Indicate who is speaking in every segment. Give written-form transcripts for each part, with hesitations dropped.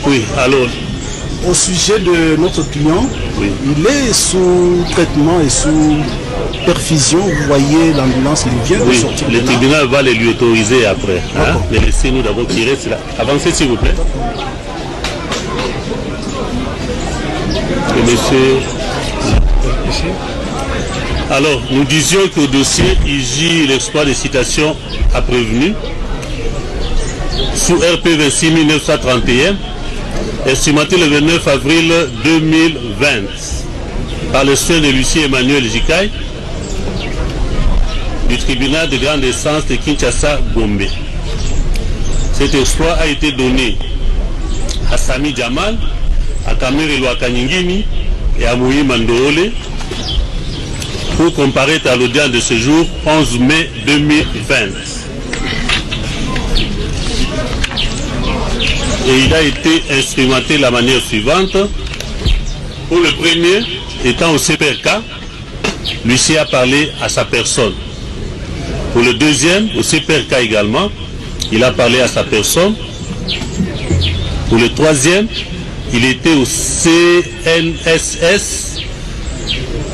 Speaker 1: Oui, alors.
Speaker 2: Au sujet de notre client, oui. Il est sous traitement et sous perfusion. Vous voyez l'ambulance, il vient de sortir.
Speaker 1: Le tribunal va les lui autoriser après. Hein? Mais laissez-nous d'abord qu'il reste là. Avancez s'il vous plaît. Et monsieur. Alors, nous disions qu'au dossier, il gît l'exploit des citations à prévenu sous RP 26 931, instrumenté le 29 avril 2020 par le soin de Lucien Emmanuel Jikaï du tribunal de grande instance de Kinshasa-Gombe. Cet exploit a été donné à Sami Jamal, à Kamere Loakanyingini et à Moui Mandoole pour comparaître à l'audience de ce jour 11 mai 2020. Et il a été instrumenté de la manière suivante. Pour le premier, étant au CPRK, Lucien a parlé à sa personne. Pour le deuxième, au CPRK également, il a parlé à sa personne. Pour le troisième, il était au CNSS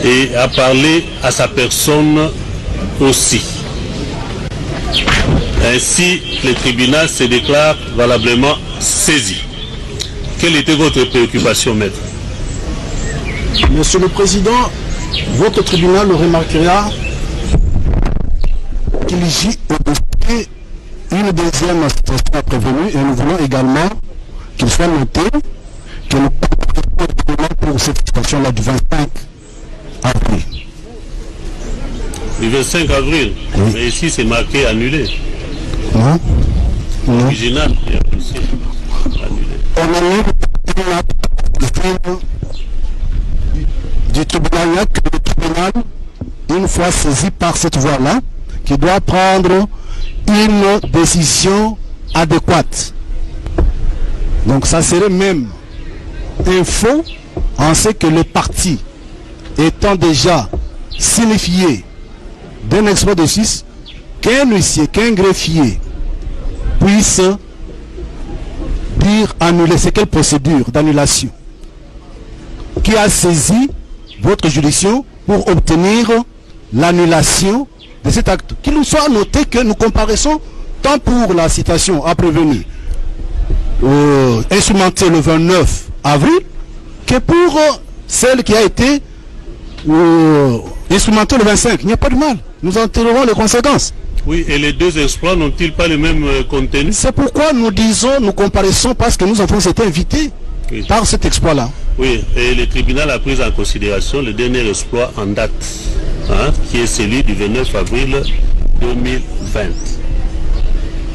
Speaker 1: et a parlé à sa personne aussi. Ainsi, le tribunal se déclare valablement saisi. Quelle était votre préoccupation, maître?
Speaker 2: Monsieur le Président, votre tribunal le remarquera qu'il gît au dossier une deuxième citation à prévenue et nous voulons également qu'il soit noté que nous parlons pour cette citation-là du 25 avril.
Speaker 1: Du 25 avril, oui. Mais ici c'est marqué annulé.
Speaker 2: Non.
Speaker 1: Original et aussi annulé.
Speaker 2: On annule du tribunal, que le tribunal, une fois saisi par cette voie-là, qui doit prendre une décision adéquate. Donc ça serait même un faux en ce que les partis étant déjà signifiés d'un exploit de justice, qu'un huissier, qu'un greffier puisse dire annuler. C'est quelle procédure d'annulation qui a saisi votre juridiction pour obtenir l'annulation de cet acte? Qu'il nous soit noté que nous comparaissons tant pour la citation à prévenir instrumentée le 29 avril que pour celle qui a été instrumentée le 25. Il n'y a pas de mal. Nous en tirerons les conséquences.
Speaker 1: Oui, et les deux exploits n'ont-ils pas le même contenu?
Speaker 2: C'est pourquoi nous disons, nous comparaissons parce que nous avons été invités par cet exploit-là.
Speaker 1: Oui, et le tribunal a pris en considération le dernier exploit en date, hein, qui est celui du 29 avril 2020,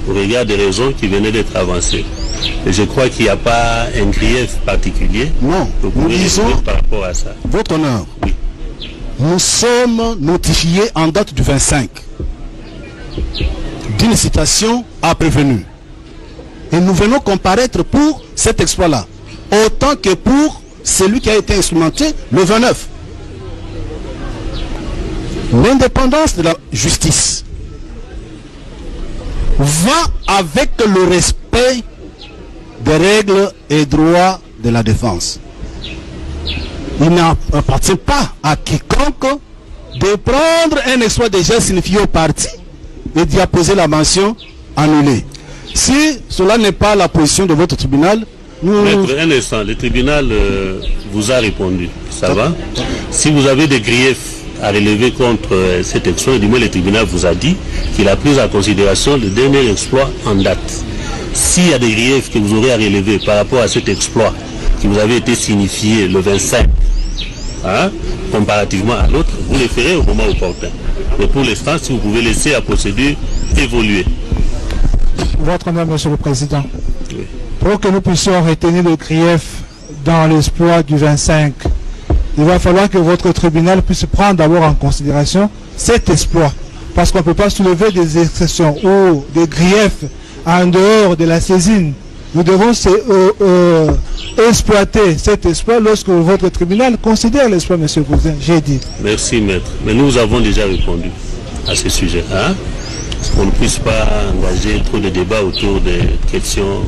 Speaker 1: au regard des raisons qui venaient d'être avancées. Et je crois qu'il n'y a pas un grief particulier.
Speaker 2: Non, nous disons,
Speaker 1: par rapport à ça.
Speaker 2: Votre honneur,
Speaker 1: oui.
Speaker 2: Nous sommes notifiés en date du 25 d'une citation à prévenu. Et nous venons comparaître pour cet exploit-là, autant que pour celui qui a été instrumenté le 29. L'indépendance de la justice va avec le respect des règles et droits de la défense. Il n'appartient pas à quiconque de prendre un exploit déjà signifié au parti et d'y apposer la mention annulée. Si cela n'est pas la position de votre tribunal, nous...
Speaker 1: Maître, un instant, le tribunal vous a répondu, ça va? Si vous avez des griefs à relever contre cet exploit, du moins le tribunal vous a dit qu'il a pris en considération le dernier exploit en date. S'il y a des griefs que vous aurez à relever par rapport à cet exploit qui vous avait été signifié le 25, hein, comparativement à l'autre, vous le ferez au moment opportun. Mais pour l'instant, si vous pouvez laisser la procédure évoluer.
Speaker 3: Votre honneur, Monsieur le Président,
Speaker 1: oui.
Speaker 3: Pour que nous puissions retenir le grief dans l'exploit du 25, il va falloir que votre tribunal puisse prendre d'abord en considération cet exploit. Parce qu'on ne peut pas soulever des exceptions ou des griefs en dehors de la saisine. Nous devons exploiter cet exploit lorsque votre tribunal considère l'exploit, Monsieur le Président. J'ai dit.
Speaker 1: Merci, maître. Mais nous avons déjà répondu à ce sujet. Hein? qu'on ne puisse pas engager trop de débats autour des questions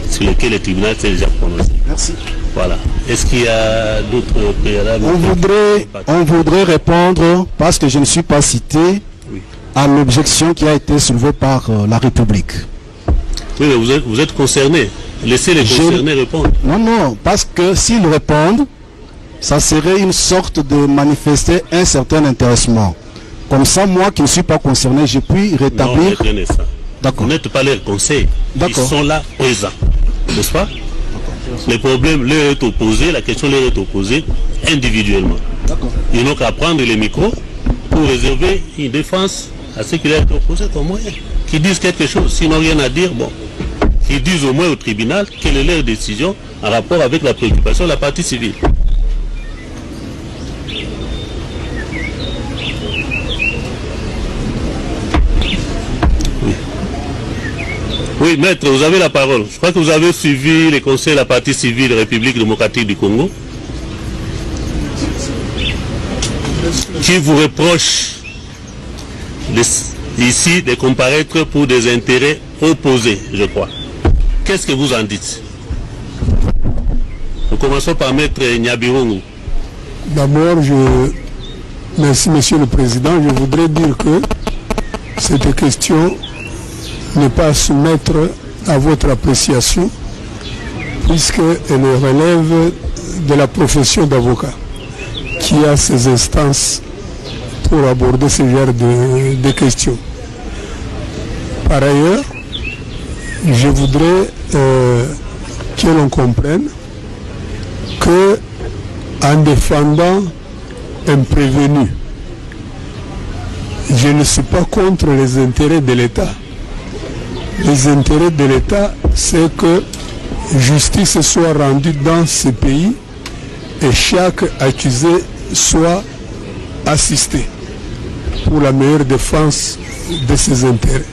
Speaker 1: sur lesquelles le tribunal s'est déjà prononcé.
Speaker 2: Merci.
Speaker 1: Voilà. Est-ce qu'il y a d'autres préalables?
Speaker 2: On voudrait répondre, parce que je ne suis pas cité,
Speaker 1: oui, à
Speaker 2: l'objection qui a été soulevée par la République.
Speaker 1: Oui, mais vous êtes concerné. Laissez les concernés répondre.
Speaker 2: Non, parce que s'ils répondent, ça serait une sorte de manifester un certain intéressement. Comme ça, moi qui ne suis pas concerné, je puis rétablir...
Speaker 1: Non, ça. D'accord. Vous n'êtes pas les conseils. Ils sont là présents. N'est-ce pas? Les problèmes leur est opposé, la question leur est opposée individuellement. Ils n'ont qu'à prendre les micros pour réserver une défense à ce qui leur est opposé comme moyen. Qu'ils disent quelque chose, s'ils n'ont rien à dire, bon. Qu'ils disent au moins au tribunal quelle est leur décision en rapport avec la préoccupation de la partie civile. Oui, maître, vous avez la parole. Je crois que vous avez suivi les conseils de la partie civile République démocratique du Congo, qui vous reproche ici de comparaître pour des intérêts opposés, je crois. Qu'est-ce que vous en dites? Nous commençons par maître Nyabirungu.
Speaker 4: D'abord, merci Monsieur le Président. Je voudrais dire que cette question n'est pas à soumettre à votre appréciation, puisqu'elle relève de la profession d'avocat, qui a ses instances pour aborder ce genre de questions. Par ailleurs, je voudrais que l'on comprenne que en défendant un prévenu, je ne suis pas contre les intérêts de l'État. Les intérêts de l'État, c'est que justice soit rendue dans ce pays et chaque accusé soit assisté pour la meilleure défense de ses intérêts.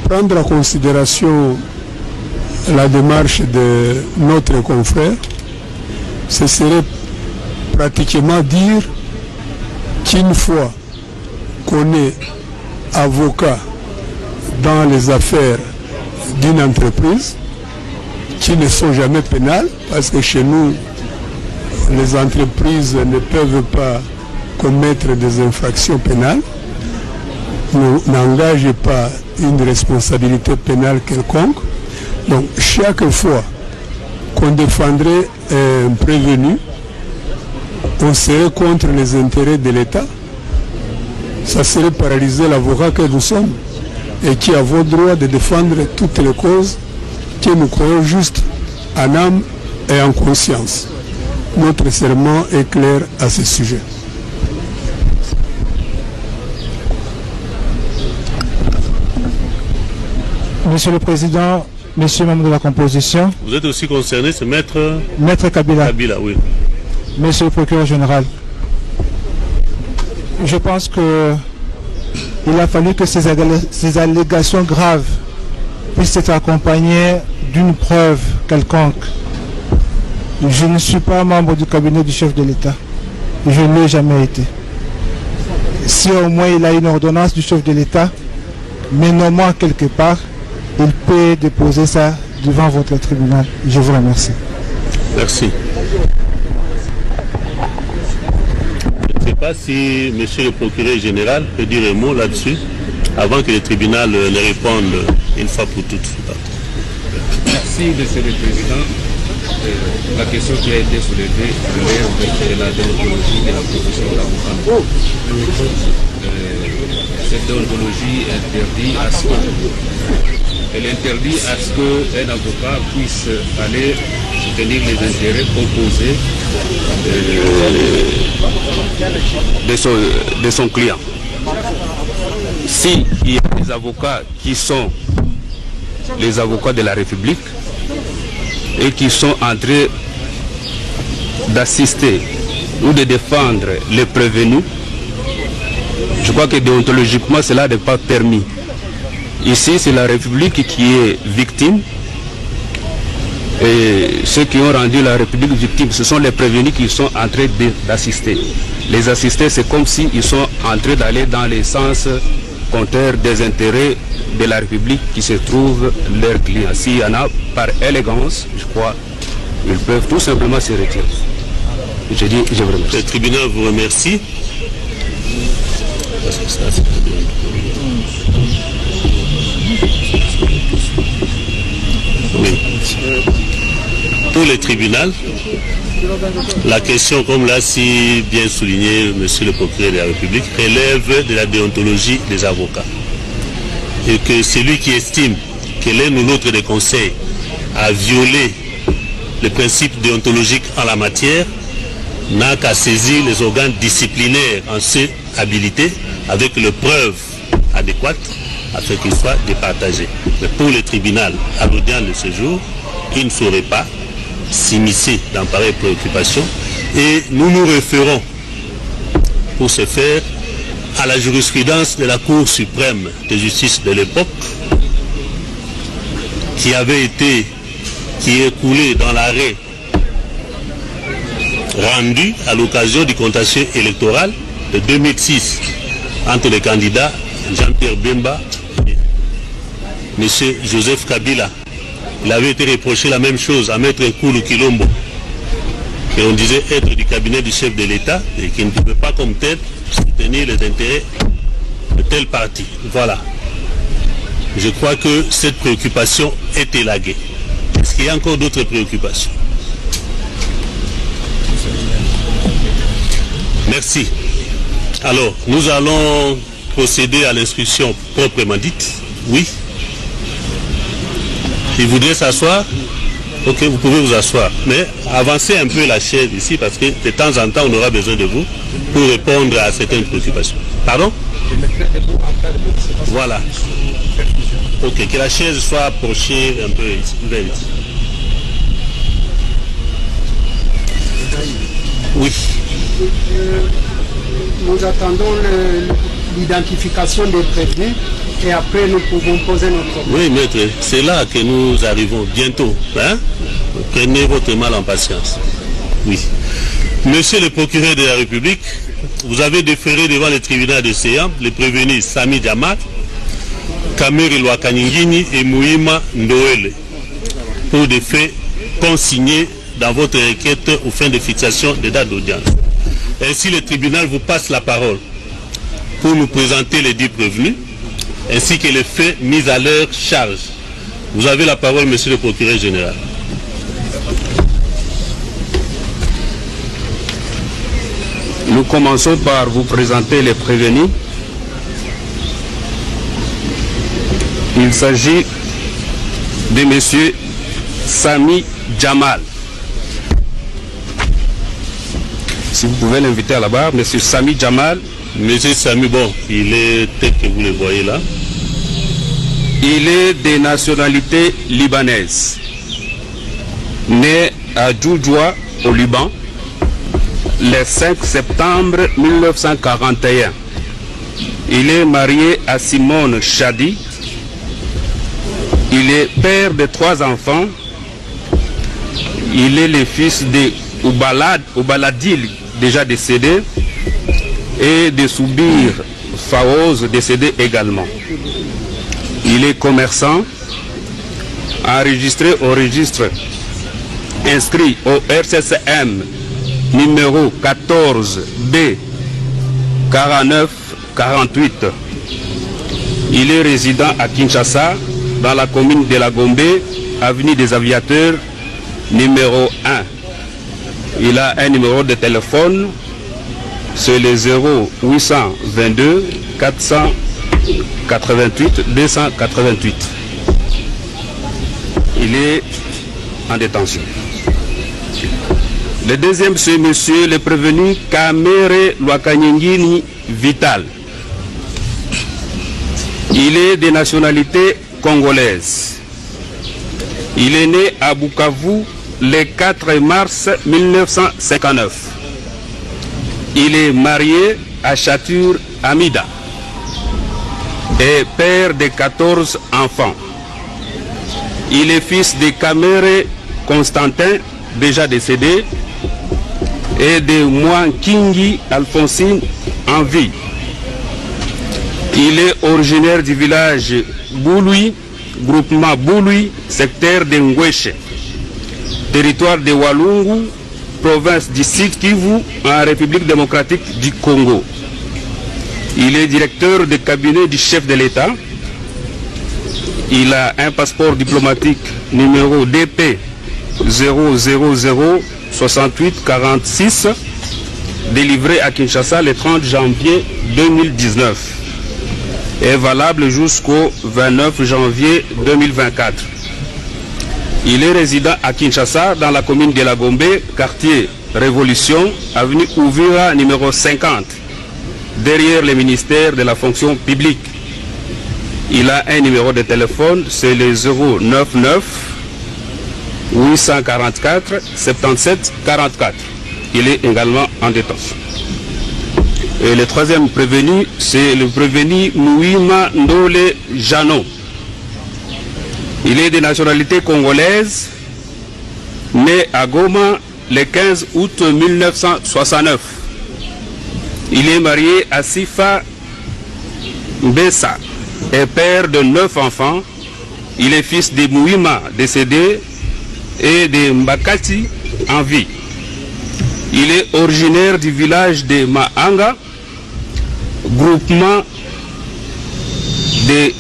Speaker 4: Prendre en considération la démarche de notre confrère, ce serait pratiquement dire qu'une fois qu'on est avocat dans les affaires d'une entreprise, qui ne sont jamais pénales, parce que chez nous, les entreprises ne peuvent pas commettre des infractions pénales, n'engagent pas une responsabilité pénale quelconque. Donc chaque fois qu'on défendrait un prévenu, on serait contre les intérêts de l'État. Ça serait paralyser l'avocat que nous sommes et qui avons droit de défendre toutes les causes que nous croyons justes en âme et en conscience. Notre serment est clair à ce sujet.
Speaker 3: Monsieur le Président, Monsieur membre de la composition.
Speaker 1: Vous êtes aussi concerné, c'est Maître
Speaker 3: Kabila.
Speaker 1: Kabila, oui.
Speaker 3: Monsieur le procureur général, je pense que il a fallu que ces allégations graves puissent être accompagnées d'une preuve quelconque. Je ne suis pas membre du cabinet du chef de l'État. Je ne l'ai jamais été. Si au moins il a une ordonnance du chef de l'État, mais nommant quelque part, il peut déposer ça devant votre tribunal. Je vous remercie.
Speaker 1: Merci. Je ne sais pas si monsieur le procureur général peut dire un mot là-dessus avant que le tribunal ne réponde une fois pour toutes.
Speaker 5: Merci, monsieur le président. La question qui a été soulevée relève de la déontologie de la profession d'avocat. Cette déontologie interdit à ce elle interdit à ce qu'un avocat puisse aller soutenir les intérêts opposés de son client. S'il y a des avocats qui sont les avocats de la République et qui sont en train d'assister ou de défendre les prévenus, je crois que déontologiquement cela n'est pas permis. Ici, c'est la République qui est victime. Et ceux qui ont rendu la République victime, ce sont les prévenus qui sont en train d'assister. Les assister, c'est comme s'ils sont en train d'aller dans les sens compteur des intérêts de la République qui se trouvent leurs clients. S'il y en a, par élégance, je crois, ils peuvent tout simplement se retirer. Je dis, je vous remercie.
Speaker 1: Le tribunal vous remercie. Oui. Pour les tribunaux, la question, comme l'a si bien souligné Monsieur le procureur de la République, relève de la déontologie des avocats. Et que celui qui estime que l'un ou l'autre des conseils a violé les principes déontologiques en la matière n'a qu'à saisir les organes disciplinaires en ce habilités avec les preuves adéquates afin qu'ils soient départagés. Mais pour le tribunal, à l'audience de ce jour, il ne saurait pas s'immiscer dans pareille préoccupation et nous nous référons pour ce faire à la jurisprudence de la Cour suprême de justice de l'époque qui est coulée dans l'arrêt rendu à l'occasion du contentieux électoral de 2006 entre les candidats Jean-Pierre Bemba et M. Joseph Kabila. Il avait été reproché la même chose à Maître Koulou Kilombo, et on disait être du cabinet du chef de l'État et qui ne pouvait pas comme tel soutenir les intérêts de tel parti. Voilà. Je crois que cette préoccupation est élaguée. Est-ce qu'il y a encore d'autres préoccupations? Merci. Alors, nous allons procéder à l'instruction proprement dite. Oui. Il voudrait s'asseoir? Ok, vous pouvez vous asseoir. Mais avancez un peu la chaise ici parce que de temps en temps, on aura besoin de vous pour répondre à certaines préoccupations. Pardon? Voilà. Ok, que la chaise soit approchée un peu vers ici. Oui.
Speaker 6: Nous attendons l'identification des prévenus et après nous pouvons poser notre problème.
Speaker 1: Oui, maître, c'est là que nous arrivons bientôt. Hein? Prenez votre mal en patience. Oui. Monsieur le procureur de la République, vous avez déféré devant le tribunal de Séam les prévenus Sami Jamal, Kameri Lwakaningini et Mouima Ndoele pour des faits consignés dans votre requête aux fins de fixation des dates d'audience. Ainsi, le tribunal vous passe la parole pour nous présenter les 10 prévenus ainsi que les faits mis à leur charge. Vous avez la parole, monsieur le procureur général.
Speaker 5: Nous commençons par vous présenter les prévenus. Il s'agit de monsieur Sami Jamal. Si vous pouvez l'inviter à la barre, monsieur Sami Jamal.
Speaker 1: Monsieur Sami, bon, il est tel que vous le voyez là.
Speaker 5: Il est de nationalité libanaise. Né à Djoudjoua, au Liban, le 5 septembre 1941. Il est marié à Simone Chadi. Il est père de 3 enfants. Il est le fils de Oubaladil, déjà décédé, et de Soubir Faouz, décédé également. Il est commerçant, enregistré au registre, inscrit au RCCM numéro 14B 4948. Il est résident à Kinshasa, dans la commune de la Gombe, avenue des Aviateurs, numéro 1. Il a un numéro de téléphone, c'est le 0822 488 288. Il est en détention. Le deuxième, c'est monsieur le prévenu Kamere Lwakaningini Vital. Il est de nationalité congolaise. Il est né à Bukavu le 4 mars 1959. Il est marié à Chatur Amida et père de 14 enfants. Il est fils de Kamere Constantin, déjà décédé, et de Mwankingi Alphonsine en vie. Il est originaire du village Bouloui, groupement Bouloui, secteur de Ngweshe, territoire de Walungu, province du Sud Kivu, en République démocratique du Congo. Il est directeur de cabinet du chef de l'État. Il a un passeport diplomatique numéro DP 0006846, délivré à Kinshasa le 30 janvier 2019, est valable jusqu'au 29 janvier 2024. Il est résident à Kinshasa, dans la commune de la Gombe, quartier Révolution, avenue Ouvira numéro 50, derrière le ministère de la fonction publique. Il a un numéro de téléphone, c'est le 099 844 77 44. Il est également en détention. Et le troisième prévenu, c'est le prévenu Mouima Ndole Jano. Il est de nationalité congolaise, né à Goma le 15 août 1969. Il est marié à Sifa Mbessa et père de 9 enfants. Il est fils de Mouima décédé et de Mbakati en vie. Il est originaire du village de Mahanga, groupement de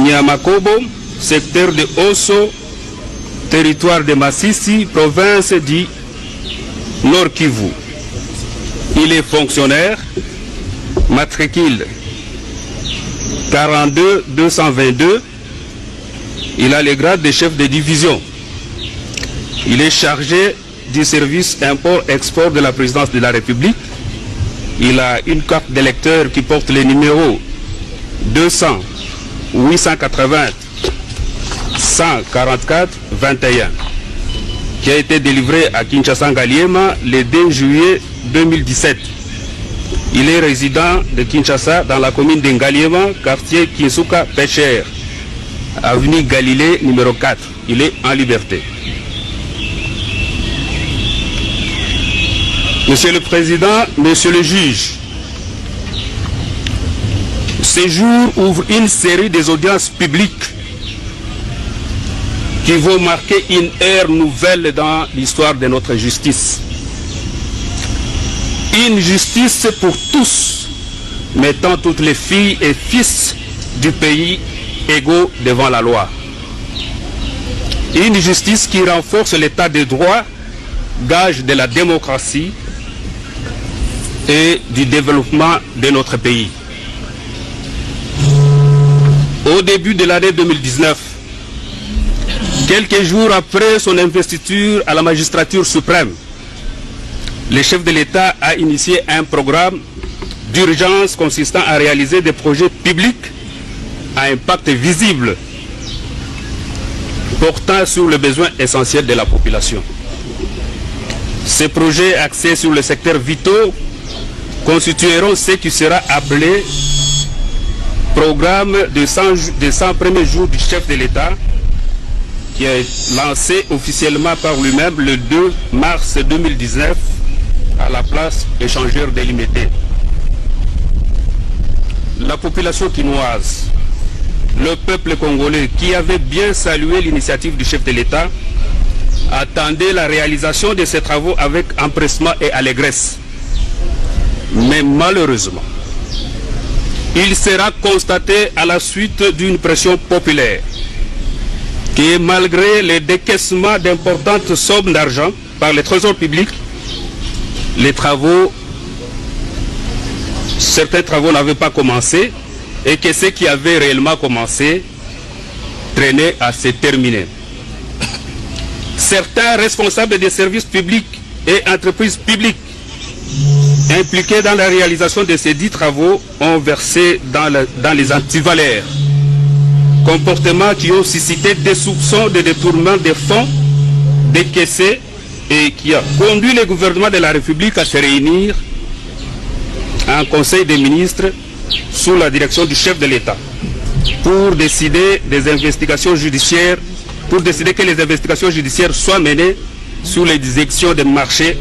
Speaker 5: Nyamakobo, secteur de Osso, territoire de Massissi, province du Nord Kivu. Il est fonctionnaire, matricule 42 222. Il a le grade de chef de division. Il est chargé du service import-export de la présidence de la République. Il a une carte d'électeur qui porte le numéro 200 880 144 21, qui a été délivré à Kinshasa-Ngaliema le 2 juillet 2017. Il est résident de Kinshasa dans la commune de Ngaliema, quartier Kinsuka Pécher, avenue Galilée numéro 4. Il est en liberté. Monsieur le Président, Monsieur le Juge, ce jour ouvre une série des audiences publiques qui vont marquer une ère nouvelle dans l'histoire de notre justice. Une justice pour tous, mettant toutes les filles et fils du pays égaux devant la loi. Une justice qui renforce l'état de droit, gage de la démocratie et du développement de notre pays. Au début de l'année 2019, quelques jours après son investiture à la magistrature suprême, le chef de l'État a initié un programme d'urgence consistant à réaliser des projets publics à impact visible portant sur les besoins essentiels de la population. Ces projets axés sur le secteur vitaux constitueront ce qui sera appelé programme de 100 premiers jours du chef de l'État, qui est lancé officiellement par lui-même le 2 mars 2019 à la place échangeur délimitée. La population quinoise, le peuple congolais qui avait bien salué l'initiative du chef de l'État, attendait la réalisation de ces travaux avec empressement et allégresse. Mais malheureusement, il sera constaté à la suite d'une pression populaire que malgré le décaissement d'importantes sommes d'argent par le trésor public, certains travaux n'avaient pas commencé et que ceux qui avaient réellement commencé traînaient à se terminer. Certains responsables des services publics et entreprises publiques impliqués dans la réalisation de ces 10 travaux ont versé dans les antivalaires, comportements qui ont suscité des soupçons de détournement des fonds décaissés et qui a conduit le gouvernement de la République à se réunir en Conseil des ministres sous la direction du chef de l'État pour décider des investigations judiciaires, pour décider que les investigations judiciaires soient menées sur les exécutions des marchés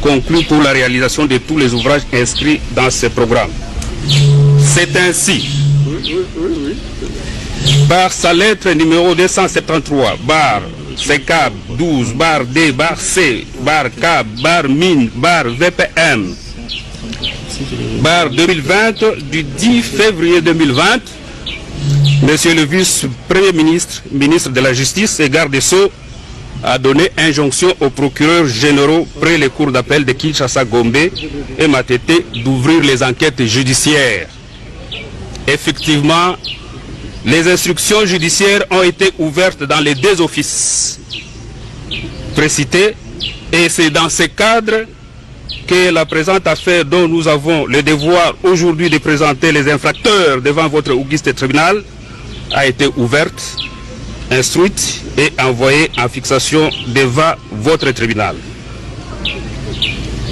Speaker 5: conclus pour la réalisation de tous les ouvrages inscrits dans ce programme. C'est ainsi, par sa lettre numéro 273, barre CCAB 12, barre D, barre C, barre CAB, barre MIN, barre VPM, barre 2020, du 10 février 2020, Monsieur le vice-premier ministre, ministre de la Justice et garde des Sceaux, a donné injonction aux procureurs généraux près les cours d'appel de Kinshasa, Gombe et Matete d'ouvrir les enquêtes judiciaires. Effectivement, les instructions judiciaires ont été ouvertes dans les deux offices précités et c'est dans ce cadre que la présente affaire dont nous avons le devoir aujourd'hui de présenter les infracteurs devant votre auguste tribunal a été ouverte, instruite et envoyée en fixation devant votre tribunal.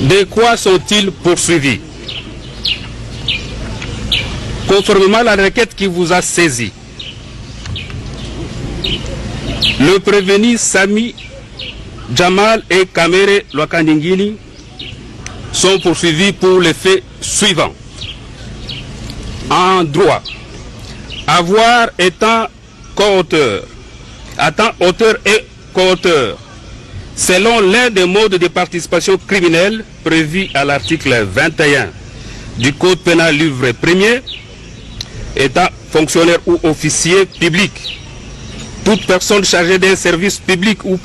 Speaker 5: De quoi sont-ils poursuivis? Conformément à la requête qui vous a saisi, le prévenu Sami Jamal et Kamere Lwakaningini sont poursuivis pour les faits suivants. En droit, avoir étant co-auteur, auteur et co-auteur, selon l'un des modes de participation criminelle prévus à l'article 21 du Code pénal livre 1er, étant fonctionnaire ou officier public, toute personne chargée d'un service public ou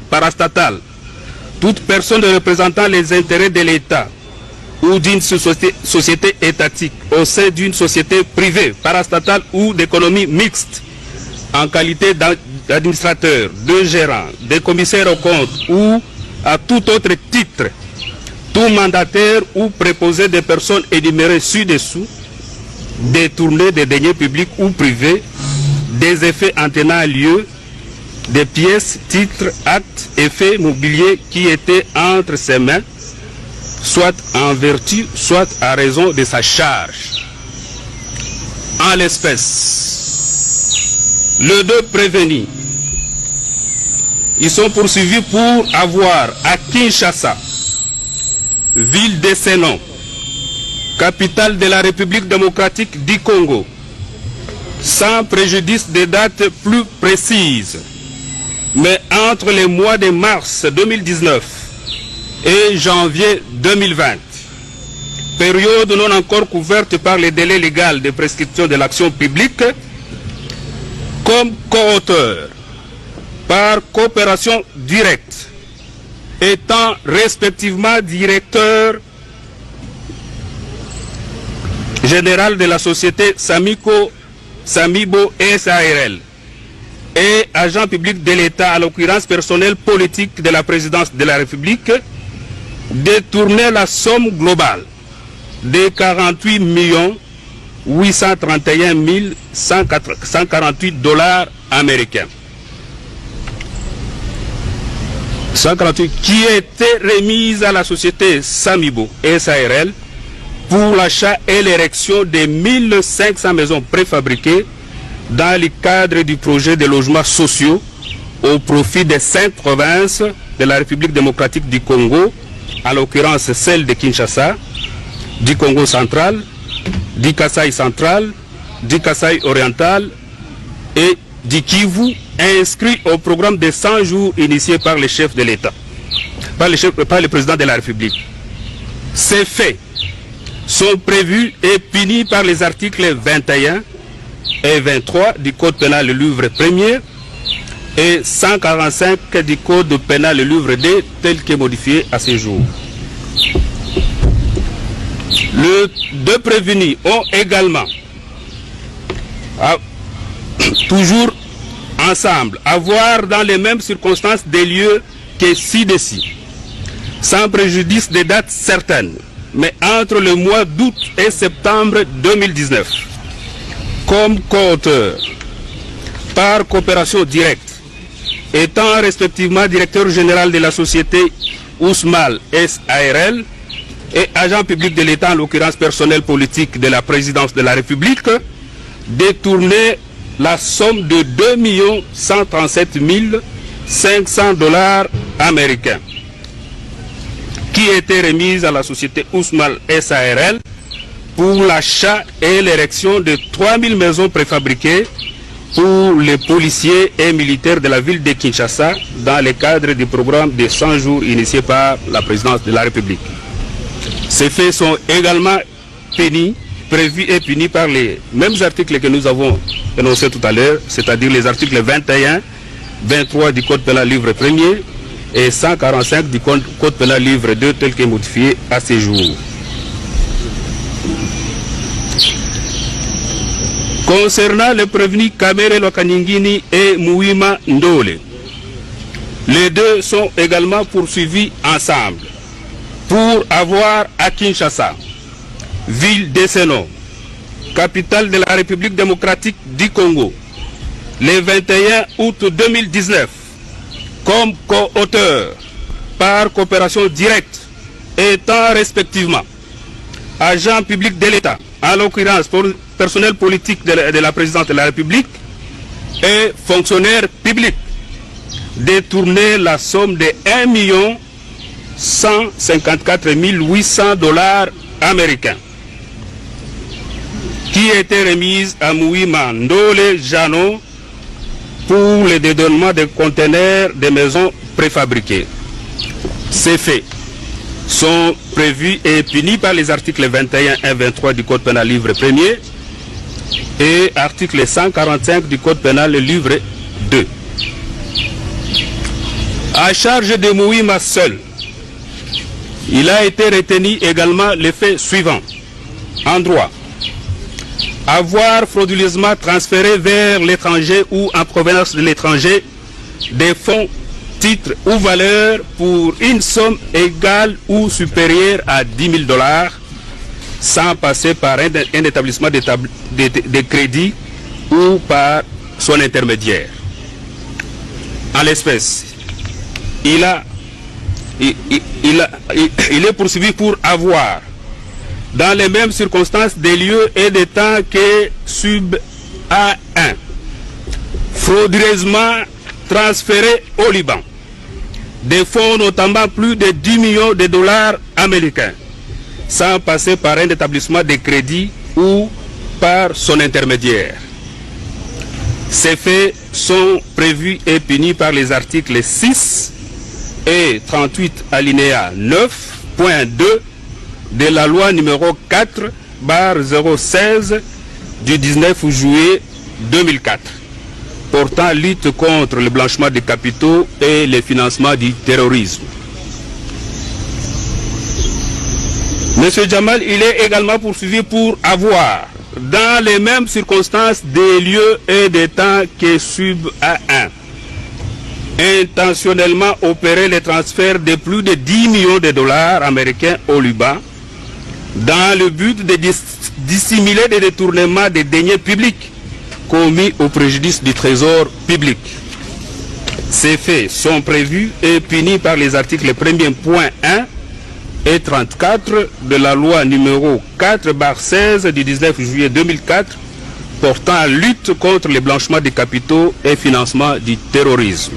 Speaker 5: parastatal, toute personne représentant les intérêts de l'État ou d'une société étatique au sein d'une société privée, parastatale ou d'économie mixte, en qualité d'administrateur, de gérant, de commissaire aux comptes ou à tout autre titre, tout mandataire ou préposé des personnes énumérées ci-dessous, détourner des deniers publics ou privés, des effets en tenant lieu, des pièces, titres, actes, effets mobiliers qui étaient entre ses mains, soit en vertu, soit à raison de sa charge. En l'espèce, les deux prévenus, ils sont poursuivis pour avoir à Kinshasa, ville de ses noms, capitale de la République démocratique du Congo, sans préjudice des dates plus précises, mais entre les mois de mars 2019 et janvier 2020, période non encore couverte par les délais légaux de prescription de l'action publique, comme co-auteur, par coopération directe, étant respectivement directeur général de la société Samibo SARL et agent public de l'État, à l'occurrence personnel politique de la présidence de la République, détourner la somme globale de 48 831 148 dollars américains. 148 qui était remise à la société Samibo SARL pour l'achat et l'érection de 1500 maisons préfabriquées dans le cadre du projet de logements sociaux au profit des 5 provinces de la République démocratique du Congo, à l'occurrence celle de Kinshasa, du Congo central, du Kasaï central, du Kasaï oriental et du Kivu, inscrit au programme de 100 jours initié par le chef de l'État, par le président de la République. Ces faits sont prévus et punis par les articles 21 et 23 du Code pénal livre 1er et 145 du Code pénal livre 2 tel que modifié à ce jour. Les deux prévenus ont également, toujours ensemble, avoir dans les mêmes circonstances des lieux que ci-dessus, sans préjudice des dates certaines, mais entre le mois d'août et septembre 2019, comme co-auteur, par coopération directe, étant respectivement directeur général de la société Ousmal SARL et agent public de l'État, en l'occurrence personnel politique de la présidence de la République, détourner la somme de 2 137 500 dollars américains qui était remise à la société Ousmal SARL pour l'achat et l'érection de 3000 maisons préfabriquées pour les policiers et militaires de la ville de Kinshasa dans le cadre du programme de 100 jours initié par la présidence de la République. Ces faits sont également prévus et punis par les mêmes articles que nous avons énoncés tout à l'heure, c'est-à-dire les articles 21, 23 du Code pénal livre 1er et 145 du Code pénal livre 2 tel que modifié à ce jour. Concernant les prévenus Kamere Lwakaningini et Mouima Ndole, les deux sont également poursuivis ensemble pour avoir à Kinshasa, ville d'Esseno, capitale de la République démocratique du Congo, le 21 août 2019, comme co-auteur par coopération directe, étant respectivement agent public de l'État, en l'occurrence pour personnel politique de la présidence de la République et fonctionnaire public, détourner la somme de 1 154 800 $ américains qui était remise à Mouima Ndole Jano pour le dédonnement des conteneurs de maisons préfabriquées. Ces faits sont prévus et punis par les articles 21 et 23 du Code pénal livre 1er et article 145 du Code pénal livre 2. À charge de Mouima seul, il a été retenu également les faits suivants. En droit, avoir frauduleusement transféré vers l'étranger ou en provenance de l'étranger des fonds, titres ou valeurs pour une somme égale ou supérieure à 10 000 $ sans passer par un établissement de crédit ou par son intermédiaire. En l'espèce, il est poursuivi pour avoir, dans les mêmes circonstances, des lieux et des temps que sub A1, frauduleusement transféré au Liban des fonds, notamment plus de 10 millions de $ américains, sans passer par un établissement de crédit ou par son intermédiaire. Ces faits sont prévus et punis par les articles 6 et 38 alinéa 9.2 de la loi numéro 4/016 du 19 juillet 2004 portant lutte contre le blanchiment des capitaux et le financement du terrorisme. Monsieur Jamal, il est également poursuivi pour avoir, dans les mêmes circonstances, des lieux et des temps que sub A1, intentionnellement opéré le transfert de plus de 10 millions de $ américains au Liban dans le but de dissimuler des détournements des deniers publics commis au préjudice du trésor public. Ces faits sont prévus et punis par les articles 1er.1 et 34 de la loi numéro 4/16 du 19 juillet 2004 portant lutte contre le blanchiment des capitaux et financement du terrorisme.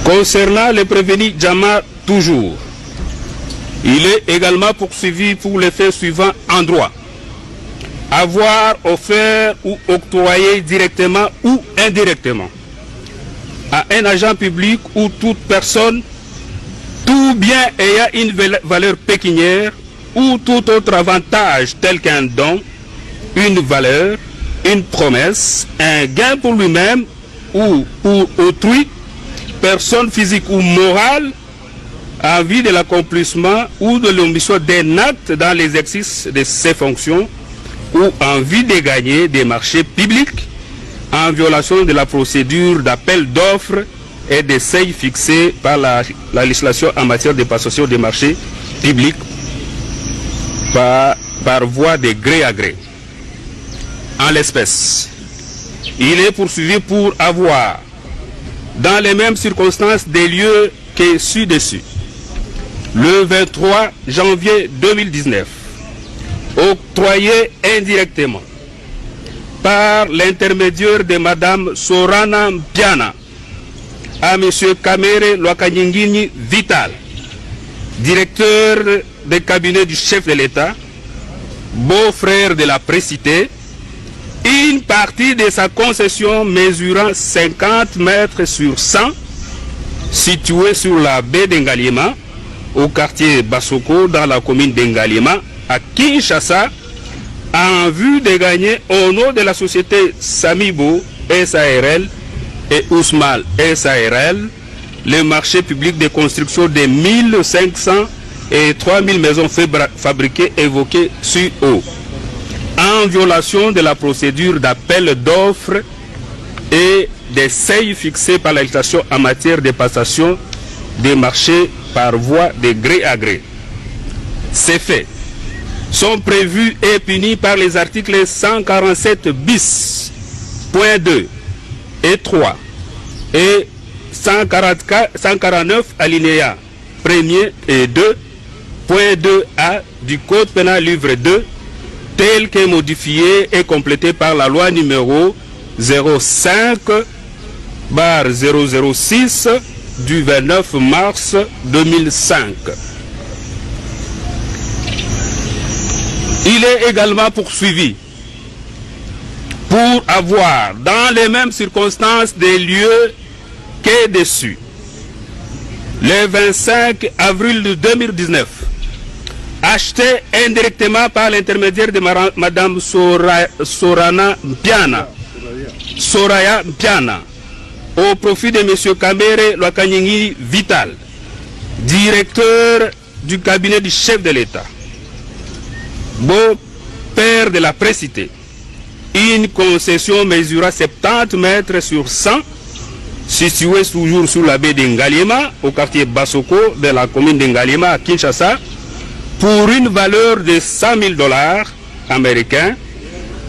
Speaker 5: Concernant le prévenu Jamal toujours, il est également poursuivi pour les faits suivants en droit. Avoir offert ou octroyé directement ou indirectement à un agent public ou toute personne tout bien ayant une valeur pécuniaire ou tout autre avantage tel qu'un don, une valeur, une promesse, un gain pour lui-même ou pour autrui, personne physique ou morale, en vue de l'accomplissement ou de l'omission d'un acte dans l'exercice de ses fonctions ou en vue de gagner des marchés publics en violation de la procédure d'appel d'offres et des seuils fixés par la législation en matière de passation des marchés publics par voie de gré à gré. En l'espèce, il est poursuivi pour avoir, dans les mêmes circonstances, des lieux que ci-dessus. Le 23 janvier 2019, octroyé indirectement par l'intermédiaire de Madame Sorana Mpiana à M. Kamere Lwakaningini Vital, directeur de cabinet du chef de l'État, beau-frère de la précité, une partie de sa concession mesurant 50 mètres sur 100, située sur la baie d'Engaliema, au quartier Basoko, dans la commune d'Engaliema, à Kinshasa, en vue de gagner au nom de la société Samibo SARL et Ousmal SARL le marché public de construction de 1500 et 3000 maisons fabriquées évoquées sur-haut, en violation de la procédure d'appel d'offres et des seuils fixés par la législation en matière de passation des marchés par voie de gré à gré. Ces faits sont prévus et punis par les articles 147 bis, point 2 et 3 et 149 alinéa 1er et 2, point 2a du Code pénal livre 2, tel que modifié et complété par la loi numéro 05/006 du 29 mars 2005. Il est également poursuivi pour avoir, dans les mêmes circonstances des lieux qu'est dessus, le 25 avril 2019, acheté indirectement par l'intermédiaire de Madame Soraya Mpiana, au profit de M. Kamere Lwakanyingi Vital, directeur du cabinet du chef de l'État, beau-père de la précité, une concession mesurant 70 mètres sur 100, située toujours sous la baie d'Engaliema, au quartier Basoko de la commune d'Engaliema à Kinshasa, pour une valeur de $100 000 américains,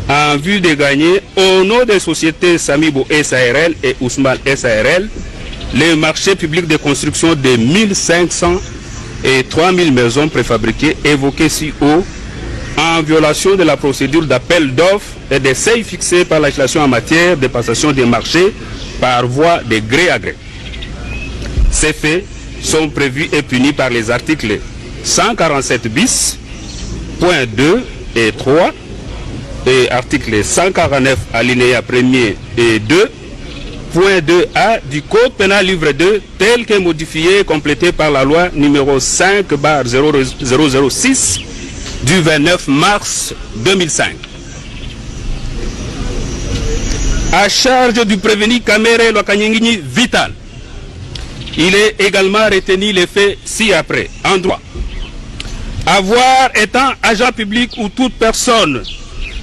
Speaker 5: en vue de gagner au nom des sociétés Samibo SARL et Ousmal SARL les marchés publics de construction de 1500 et 3000 maisons préfabriquées évoquées si haut, en violation de la procédure d'appel d'offres et des seuils fixés par la législation en matière de passation des marchés par voie de gré à gré. Ces faits sont prévus et punis par les articles 147 bis, point 2 et 3, et article 149 alinéa 1er et 2, point 2a du Code pénal livre 2, tel que modifié et complété par la loi numéro 5/006 du 29 mars 2005. À charge du prévenu Kamere Lwakanyingi Vital, il est également retenu les faits ci-après. En droit, avoir étant agent public ou toute personne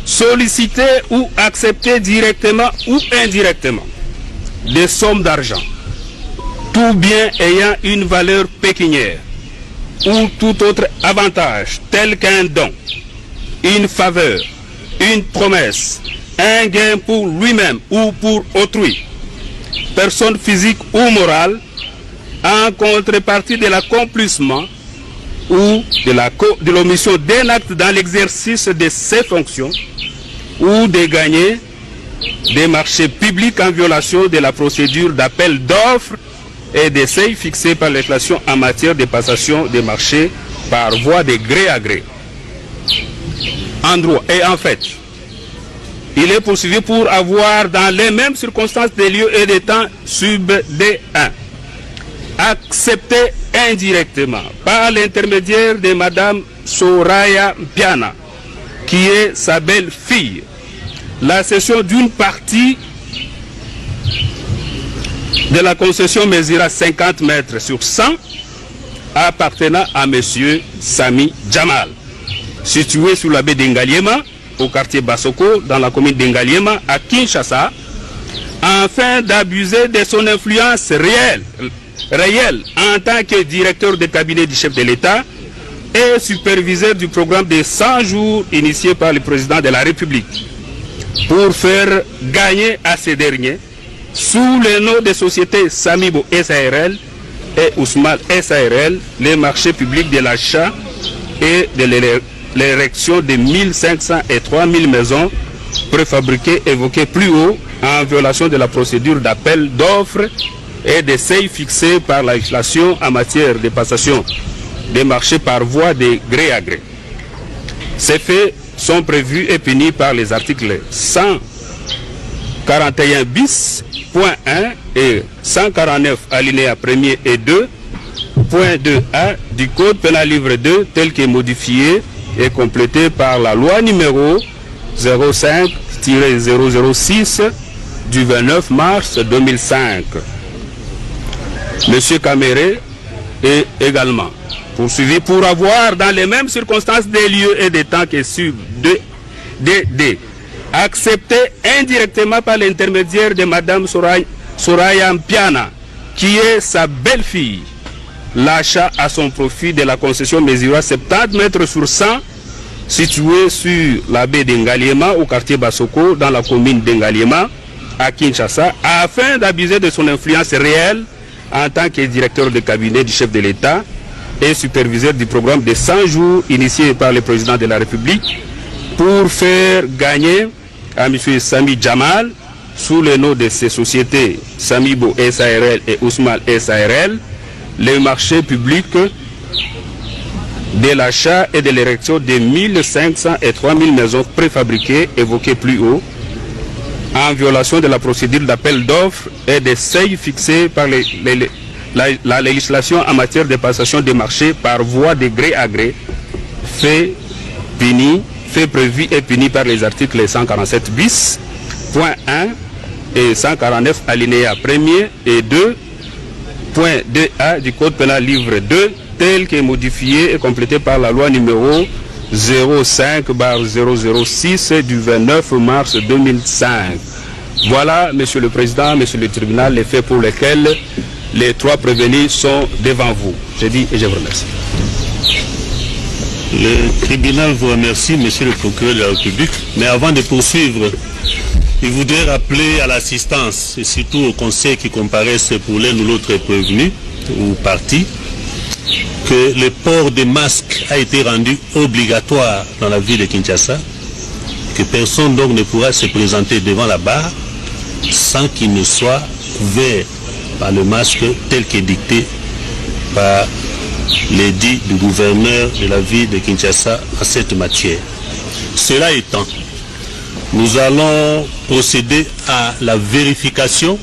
Speaker 5: solliciter ou accepter directement ou indirectement des sommes d'argent, tout bien ayant une valeur pécuniaire ou tout autre avantage tel qu'un don, une faveur, une promesse, un gain pour lui-même ou pour autrui, personne physique ou morale, en contrepartie de l'accomplissement ou de l'omission d'un acte dans l'exercice de ses fonctions, ou de gagner des marchés publics en violation de la procédure d'appel d'offres et des seuils fixés par la législation en matière de passation des marchés par voie de gré à gré. En droit et en fait, il est poursuivi pour avoir, dans les mêmes circonstances des lieux et des temps sub D1, accepté indirectement par l'intermédiaire de Madame Soraya Mpiana, qui est sa belle-fille, la cession d'une partie de la concession mesurant 50 mètres sur 100 appartenant à M. Sami Jamal, situé sur la baie d'Engaliema, au quartier Basoko, dans la commune d'Engaliema, à Kinshasa, afin d'abuser de son influence réelle en tant que directeur de cabinet du chef de l'État et superviseur du programme de 100 jours initié par le président de la République, pour faire gagner à ces derniers, sous le nom de sociétés Samibo SARL et Ousmal SARL, les marchés publics de l'achat et de l'érection de 1500 et 3000 maisons préfabriquées évoquées plus haut, en violation de la procédure d'appel d'offres et des seuils fixés par la législation en matière de passation des marchés par voie de gré à gré. Ces faits sont prévus et punis par les articles 141 bis, point 1 et 149 alinéa 1er et 2, point 2a du Code pénal livre 2 tel que modifié et complété par la loi numéro 05-006 du 29 mars 2005. Monsieur Caméré est également poursuivi pour avoir, dans les mêmes circonstances des lieux et des temps que suivent, accepté indirectement par l'intermédiaire de Madame Soraya Mpiana, qui est sa belle-fille, l'achat à son profit de la concession mesurant 70 mètres sur 100 située sur la baie d'Engaliema au quartier Basoko dans la commune d'Engaliema à Kinshasa, afin d'abuser de son influence réelle en tant que directeur de cabinet du chef de l'État et superviseur du programme de 100 jours initié par le président de la République pour faire gagner à M. Sami Jamal, sous le nom de ces sociétés Samibo SARL et Ousmane SARL, les marchés publics de l'achat et de l'érection de 1500 et 3000 maisons préfabriquées évoquées plus haut, en violation de la procédure d'appel d'offres et des seuils fixés par la législation en matière de passation des marchés par voie de gré à gré, fait prévu et puni par les articles 147 bis, point 1 et 149 alinéa 1er et 2, point 2a du Code pénal livre 2, tel que modifié et complété par la loi numéro 05/006 du 29 mars 2005. Voilà, Monsieur le Président, Monsieur le Tribunal, les faits pour lesquels les trois prévenus sont devant vous. Je dis et je vous remercie.
Speaker 1: Le tribunal vous remercie, Monsieur le procureur de la République, mais avant de poursuivre, il voudrait rappeler à l'assistance et surtout au conseil qui comparaissent pour l'un ou l'autre prévenu ou parti que le port de masque a été rendu obligatoire dans la ville de Kinshasa, que personne donc ne pourra se présenter devant la barre sans qu'il ne soit couvert par le masque tel que dicté par l'édit du gouverneur de la ville de Kinshasa en cette matière. Cela étant, nous allons procéder à la vérification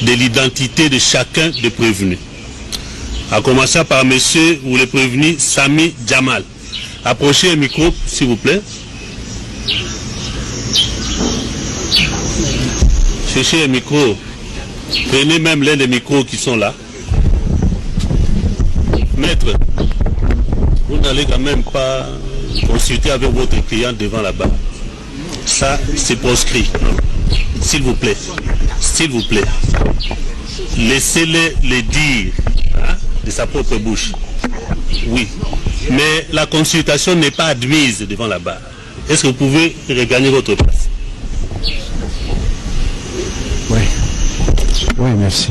Speaker 1: de l'identité de chacun des prévenus. À commencer par monsieur ou le prévenu Sami Jamal. Approchez un micro, s'il vous plaît. Cherchez un micro. Prenez même l'un des micros qui sont là. Maître, vous n'allez quand même pas consulter avec votre client devant la barre. Ça, c'est proscrit. S'il vous plaît. S'il vous plaît. Laissez-le le dire de sa propre bouche. Oui. Mais la consultation n'est pas admise devant la barre. Est-ce que vous pouvez regagner votre place?
Speaker 2: Oui. Oui, merci.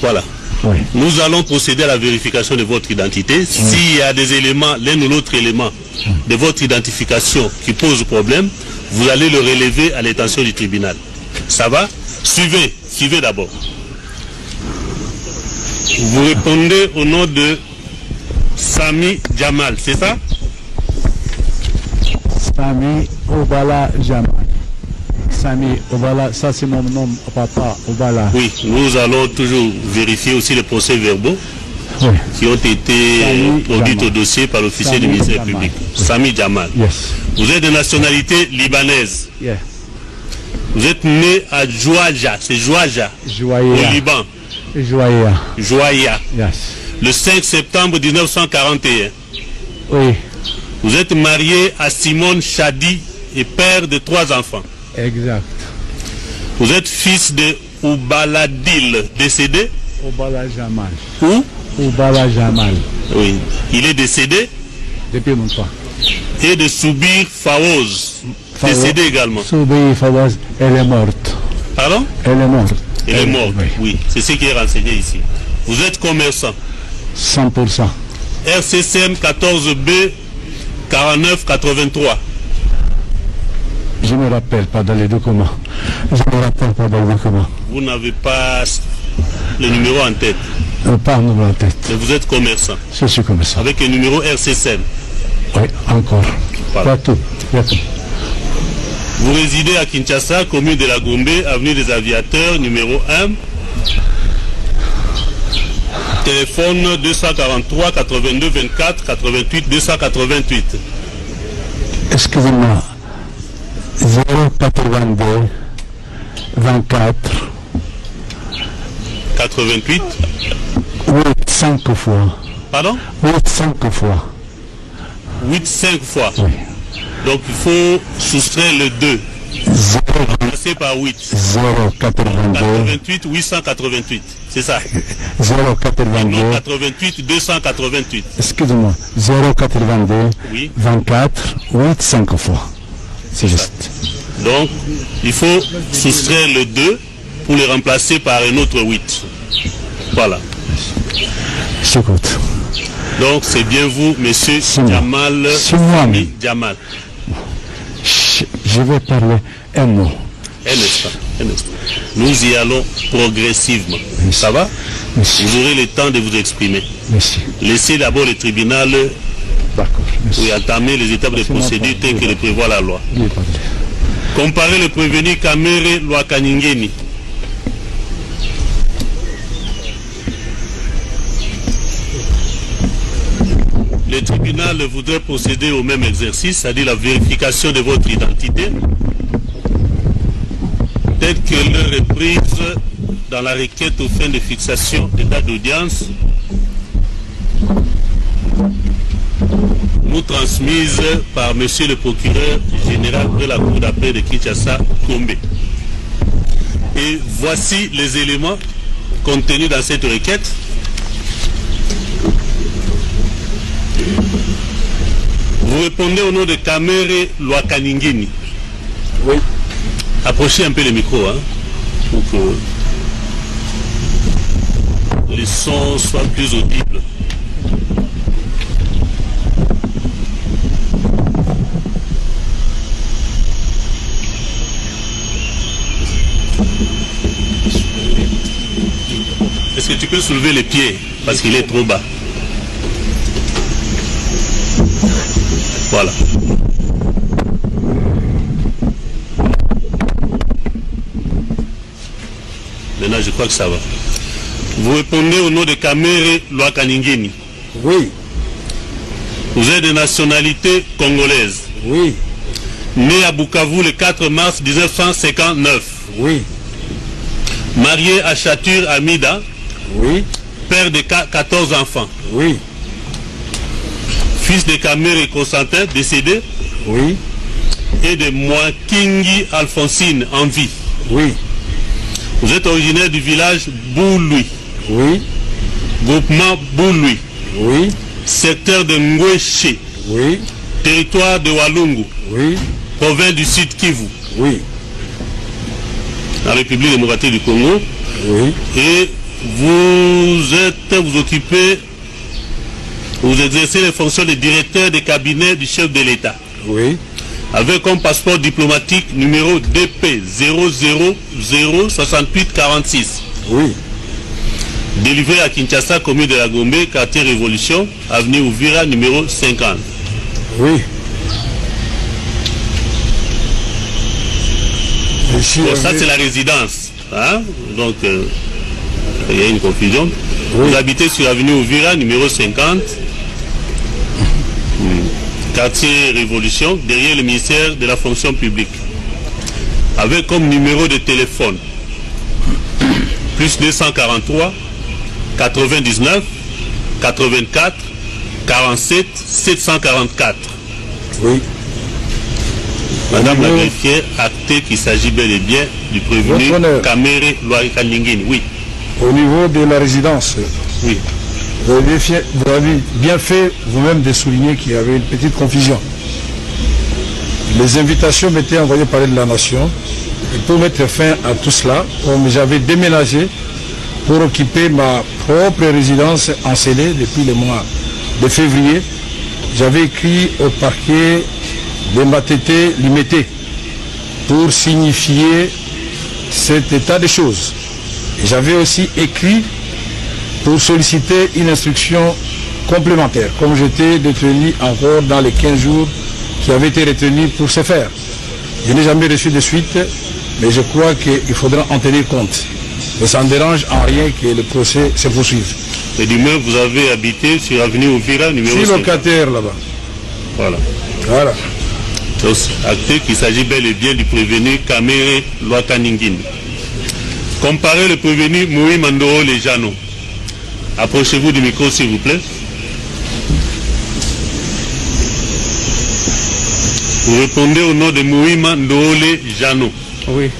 Speaker 1: Voilà.
Speaker 2: Oui.
Speaker 1: Nous allons procéder à la vérification de votre identité. S'il y a des éléments, l'un ou l'autre élément de votre identification qui pose problème, vous allez le relever à l'attention du tribunal. Ça va? Suivez d'abord. Vous répondez au nom de Sami Jamal, c'est ça?
Speaker 2: Sami Obala Jamal. Sami Obala, ça c'est mon nom, papa Obala.
Speaker 1: Oui, nous allons toujours vérifier aussi les procès-verbaux qui ont été produits au dossier par l'officier du ministère public. Sami Jamal.
Speaker 2: Yes.
Speaker 1: Vous êtes de nationalité libanaise.
Speaker 2: Yeah.
Speaker 1: Vous êtes né à Jouaja, c'est Jouaja, au Liban. Jouaïa.
Speaker 2: Yes.
Speaker 1: Le 5 septembre 1941.
Speaker 2: Oui.
Speaker 1: Vous êtes marié à Simone Chadi et père de 3 enfants.
Speaker 2: Exact.
Speaker 1: Vous êtes fils de Oubaladil, décédé.
Speaker 2: Obala Jamal.
Speaker 1: Où?
Speaker 2: Obala Jamal.
Speaker 1: Oui. Il est décédé.
Speaker 2: Depuis mon temps.
Speaker 1: Et de Soubir Faouz, décédé également.
Speaker 2: Soubir Faouz, elle est morte.
Speaker 1: Pardon?
Speaker 2: Elle est morte.
Speaker 1: Elle est morte, oui. C'est ce qui est renseigné ici. Vous êtes commerçant.
Speaker 2: 100%.
Speaker 1: RCCM 14B 4983.
Speaker 2: Je ne me rappelle pas dans les documents. Je ne me rappelle pas dans les documents.
Speaker 1: Vous n'avez pas le numéro en tête.
Speaker 2: Pas en la tête.
Speaker 1: Mais vous êtes commerçant.
Speaker 2: Je suis commerçant.
Speaker 1: Avec un numéro RC7.
Speaker 2: Oui, encore.
Speaker 1: Voilà.
Speaker 2: Pas tout.
Speaker 1: Vous résidez à Kinshasa, commune de la Gombe, avenue des Aviateurs, numéro 1. Téléphone 243 82 24 88 288.
Speaker 2: Excusez-moi. 082 24
Speaker 1: 88.
Speaker 2: 8 5 fois.
Speaker 1: Pardon?
Speaker 2: 8 5 fois.
Speaker 1: 8 5 fois.
Speaker 2: Oui.
Speaker 1: Donc il faut soustraire le 2.
Speaker 2: 0
Speaker 1: Passer par 8.
Speaker 2: 082
Speaker 1: 88 888. C'est ça.
Speaker 2: 082
Speaker 1: 88 288.
Speaker 2: excusez-moi, 082
Speaker 1: Oui.
Speaker 2: 24 8 5 fois. C'est juste.
Speaker 1: Donc il faut soustraire le 2 pour le remplacer par un autre 8. Voilà.
Speaker 2: J'écoute.
Speaker 1: Donc c'est bien vous, monsieur
Speaker 2: C'est moi.
Speaker 1: Jamal.
Speaker 2: C'est moi,
Speaker 1: Sami
Speaker 2: mais-
Speaker 1: Jamal.
Speaker 2: Je vais parler un mot.
Speaker 1: Un instant, un instant. Nous y allons progressivement.
Speaker 2: Merci.
Speaker 1: Ça va?
Speaker 2: Merci.
Speaker 1: Vous aurez le temps de vous exprimer.
Speaker 2: Merci.
Speaker 1: Laissez d'abord le tribunal
Speaker 2: D'accord. Merci.
Speaker 1: entamer les étapes de
Speaker 2: Merci, mon
Speaker 1: procédure
Speaker 2: frère.
Speaker 1: telles que le prévoit la loi.
Speaker 2: Il est parti.
Speaker 1: Comparez le prévenu Kamere Lwakaningeni. Le tribunal voudrait procéder au même exercice, c'est-à-dire la vérification de votre identité, telle qu'elle est reprise dans la requête aux fins de fixation de date d'audience, nous transmise par monsieur le procureur général de la cour d'appel de Kinshasa, Gombe. Et voici les éléments contenus dans cette requête. Vous répondez au nom de Kamere Lwakaningeni.
Speaker 7: Oui.
Speaker 1: Approchez un peu le micro, hein, pour que les sons soient plus audibles. Est-ce que tu peux soulever les pieds parce qu'il est trop bas? Voilà. Maintenant, je crois que ça va. Vous répondez au nom de Kamere Lwakaningeni.
Speaker 7: Oui.
Speaker 1: Vous êtes de nationalité congolaise.
Speaker 7: Oui.
Speaker 1: Né à Bukavu le 4 mars 1959.
Speaker 7: Oui.
Speaker 1: Marié à Chatur Amida.
Speaker 7: Oui.
Speaker 1: Père de 14 enfants.
Speaker 7: Oui.
Speaker 1: Fils de Kamere Constantin, décédé.
Speaker 7: Oui.
Speaker 1: Et de Mwakingi Alphonsine, en vie.
Speaker 7: Oui.
Speaker 1: Vous êtes originaire du village Boului.
Speaker 7: Oui.
Speaker 1: Groupement Boului.
Speaker 7: Oui.
Speaker 1: Secteur de Ngweshe.
Speaker 7: Oui.
Speaker 1: Territoire de Walungu.
Speaker 7: Oui.
Speaker 1: Province du Sud Kivu.
Speaker 7: Oui.
Speaker 1: La République démocratique du Congo.
Speaker 7: Oui.
Speaker 1: Et vous exercez les fonctions de directeur de cabinet du chef de l'État.
Speaker 7: Oui.
Speaker 1: Avec comme passeport diplomatique numéro DP 0006846.
Speaker 7: Oui.
Speaker 1: Délivré à Kinshasa, commune de la Gombe, quartier Révolution, avenue Ouvira, numéro 50.
Speaker 7: Oui. Ici,
Speaker 1: Bon, ça c'est la résidence. Hein? Donc, il y a une confusion.
Speaker 7: Oui.
Speaker 1: Vous habitez sur l'avenue Ouvira, numéro 50. Quartier Révolution, derrière le ministère de la fonction publique. Avec comme numéro de téléphone plus 243 99 84 47 744.
Speaker 7: Oui.
Speaker 1: Madame la greffière, actée qu'il s'agit bel et bien du prévenu
Speaker 7: Votre honneur.
Speaker 1: Kamere Lwakaningeni. Oui,
Speaker 7: Au niveau de la résidence,
Speaker 1: oui.
Speaker 7: vous avez bien fait vous-même de souligner qu'il y avait une petite confusion. Les invitations m'étaient envoyées par de la nation. Et pour mettre fin à tout cela, comme j'avais déménagé pour occuper ma propre résidence en scellé depuis le mois de février, j'avais écrit au parquet de Matete Limité pour signifier cet état de choses. Et j'avais aussi écrit pour solliciter une instruction complémentaire, comme j'étais détenu encore dans les 15 jours qui avaient été retenus pour ce faire. Je n'ai jamais reçu de suite, mais je crois qu'il faudra en tenir compte. Mais ça ne dérange en rien que le procès se poursuive.
Speaker 1: Et demain, vous avez habité sur avenue Ouvira, numéro 5.
Speaker 7: Je suis locataire là-bas.
Speaker 1: Voilà.
Speaker 7: Voilà.
Speaker 1: Donc, acté qu'il s'agit bel et bien du prévenu Kamere Loakaningine. Comparez le prévenu Moui Mandoro Lejano. Approchez-vous du micro, s'il vous plaît. Vous répondez au nom de Moui Mandoro Jano.
Speaker 6: Oui.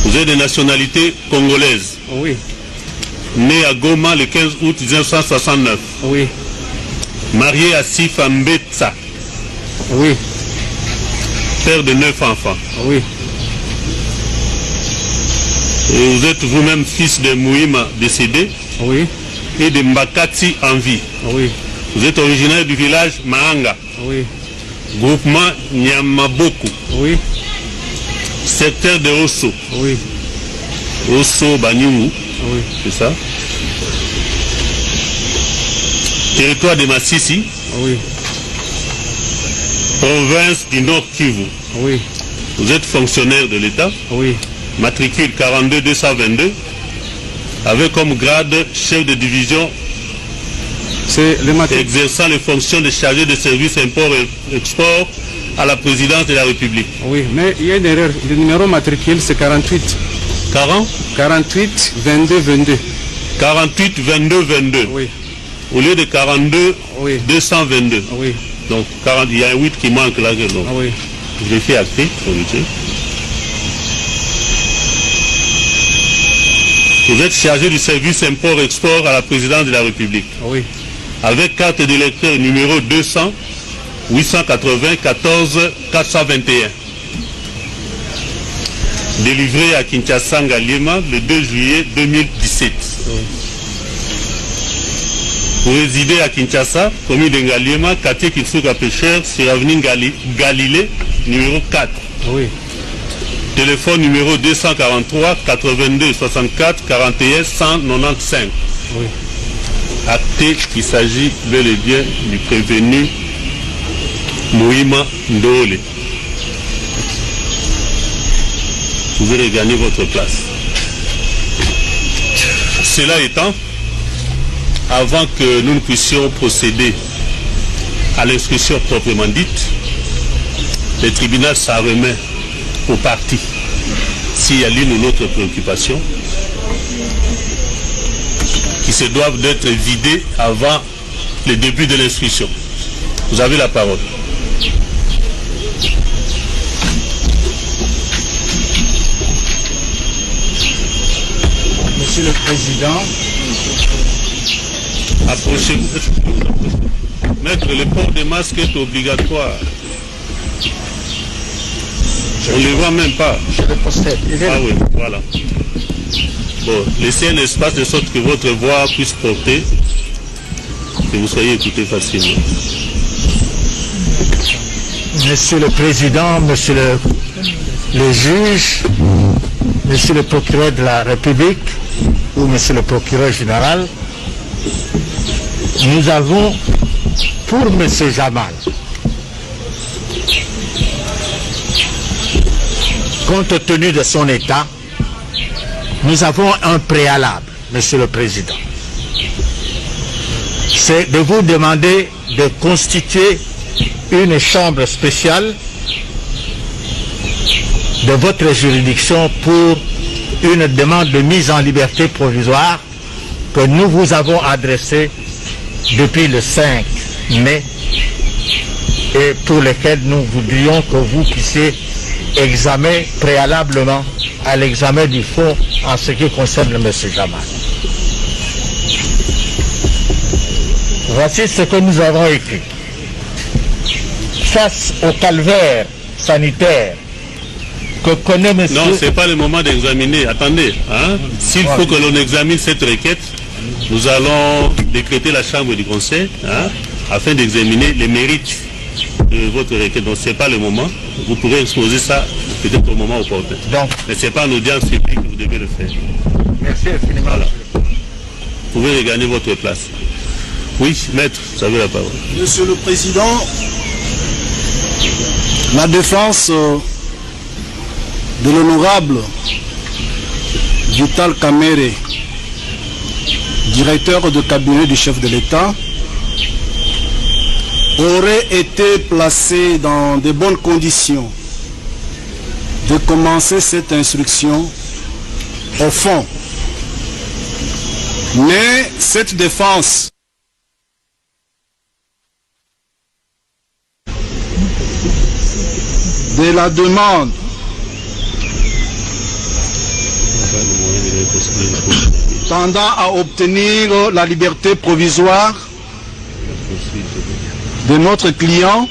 Speaker 1: Vous êtes de nationalité congolaise.
Speaker 6: Oui.
Speaker 1: Né à Goma le 15 août 1969.
Speaker 6: Oui.
Speaker 1: Marié à Sifa Mbetsa.
Speaker 6: Oui.
Speaker 1: Père de 9 enfants.
Speaker 6: Oui.
Speaker 1: Et vous êtes vous-même fils de Mouima décédé.
Speaker 6: Oui.
Speaker 1: Et de Mbakati en vie.
Speaker 6: Oui.
Speaker 1: Vous êtes originaire du village Mahanga.
Speaker 6: Oui.
Speaker 1: Groupement Nyamaboku.
Speaker 6: Oui.
Speaker 1: Secteur de Osso.
Speaker 6: Oui.
Speaker 1: Osso Banyumu.
Speaker 6: Oui.
Speaker 1: C'est ça. Territoire de Massissi.
Speaker 6: Oui.
Speaker 1: Province du Nord Kivu.
Speaker 6: Oui.
Speaker 1: Vous êtes fonctionnaire de l'État.
Speaker 6: Oui.
Speaker 1: Matricule 42-222. Avec comme grade chef de division
Speaker 6: C'est le matin.
Speaker 1: exerçant les fonctions de chargé de service import-export à la présidence de la République.
Speaker 6: Oui, mais il y a une erreur. Le numéro matricule, c'est 48.
Speaker 1: 40
Speaker 6: 48 22 22.
Speaker 1: 48 22 22.
Speaker 6: Oui.
Speaker 1: Au lieu de 42
Speaker 6: Oui.
Speaker 1: 222.
Speaker 6: Oui.
Speaker 1: Donc 40, il y a un 8 qui manque là. Donc.
Speaker 6: Oui.
Speaker 1: Je fais acté. Vous êtes chargé du service import-export à la présidence de la République.
Speaker 6: Oui.
Speaker 1: Avec carte d'électeur numéro 200 880 14 421. Délivré à Kinshasa Ngaliema le 2 juillet 2017.
Speaker 6: Oui.
Speaker 1: Vous résidez à Kinshasa, commune de Ngaliema, quartier Kitsuka Pêcheur, sur avenue Galilée, numéro 4.
Speaker 6: Oui.
Speaker 1: Téléphone numéro 243 82 64 41 195.
Speaker 6: Oui.
Speaker 1: Acté qu'il s'agit bel et bien du prévenu Moïma Ndole. Vous pouvez regagner votre place. Cela étant, avant que nous ne puissions procéder à l'instruction proprement dite, le tribunal s'en remet au parti s'il y a l'une ou l'autre préoccupation qui se doivent d'être vidées avant le début de l'instruction. Vous avez la parole.
Speaker 8: Monsieur le Président,
Speaker 1: approchez-vous. Maître, le port des masques est obligatoire. On ne les voit même pas.
Speaker 8: je le possède.
Speaker 1: Ah oui, voilà. Bon, laissez un espace de sorte que votre voix puisse porter, que vous soyez écouté facilement.
Speaker 8: Monsieur le Président, Monsieur le juge, Monsieur le procureur de la République ou Monsieur le procureur général, nous avons pour Monsieur Jamal, compte tenu de son état, nous avons un préalable, Monsieur le Président. C'est de vous demander de constituer une chambre spéciale de votre juridiction pour une demande de mise en liberté provisoire que nous vous avons adressée depuis le 5 mai et pour lequel nous voudrions que vous puissiez examiner préalablement à l'examen du fond en ce qui concerne M. Jamal. Voici ce que nous avons écrit. Face au calvaire sanitaire que connaît M.
Speaker 1: Non, ce n'est pas le moment d'examiner. Attendez, hein? S'il faut que l'on examine cette requête, nous allons décréter la chambre du conseil, hein, afin d'examiner les mérites de votre requête. Donc ce n'est pas le moment. Vous pourrez exposer ça peut-être au moment opportun.
Speaker 8: Donc,
Speaker 1: mais ce n'est pas en audience publique que vous devez le faire.
Speaker 8: merci infiniment.
Speaker 1: Voilà. Vous pouvez regagner votre place. Oui, maître, vous avez la parole.
Speaker 2: Monsieur le Président, la défense de l'honorable Vital Kamerhe, directeur de cabinet du chef de l'État, aurait été placée dans de bonnes conditions de commencer cette instruction au fond. Mais cette défense de la demande tendant à obtenir la liberté provisoire de notre client,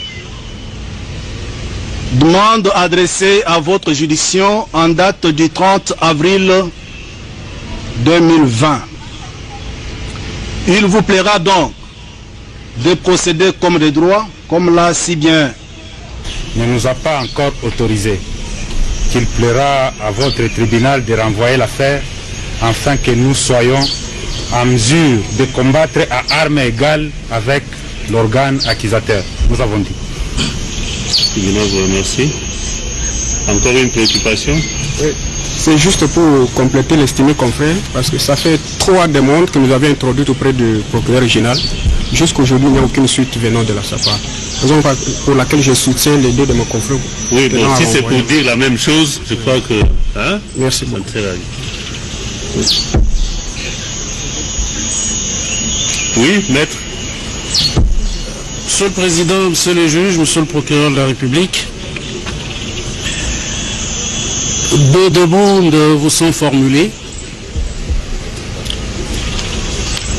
Speaker 2: demande adressée à votre juridiction en date du 30 avril 2020. Il vous plaira donc de procéder comme de droit, comme l'a si bien
Speaker 9: ne nous a pas encore autorisé. Qu'il plaira à votre tribunal de renvoyer l'affaire afin que nous soyons en mesure de combattre à armes égales avec l'organe accusateur. Nous avons dit.
Speaker 1: Je vous remercie. Encore une préoccupation?
Speaker 10: Oui. C'est juste pour compléter l'estimé confrère, parce que ça fait 3 demandes que nous avions introduites auprès du procureur régional. Jusqu'aujourd'hui, il n'y a aucune suite venant de la SAPA. Raison pour laquelle je soutiens les deux de mes confrères.
Speaker 1: Oui, bon, si c'est pour dire la même chose, je crois que... Hein?
Speaker 10: Merci beaucoup.
Speaker 1: Oui, maître.
Speaker 6: Monsieur le Président, Monsieur le juge, Monsieur le procureur de la République, 2 demandes vous sont formulées.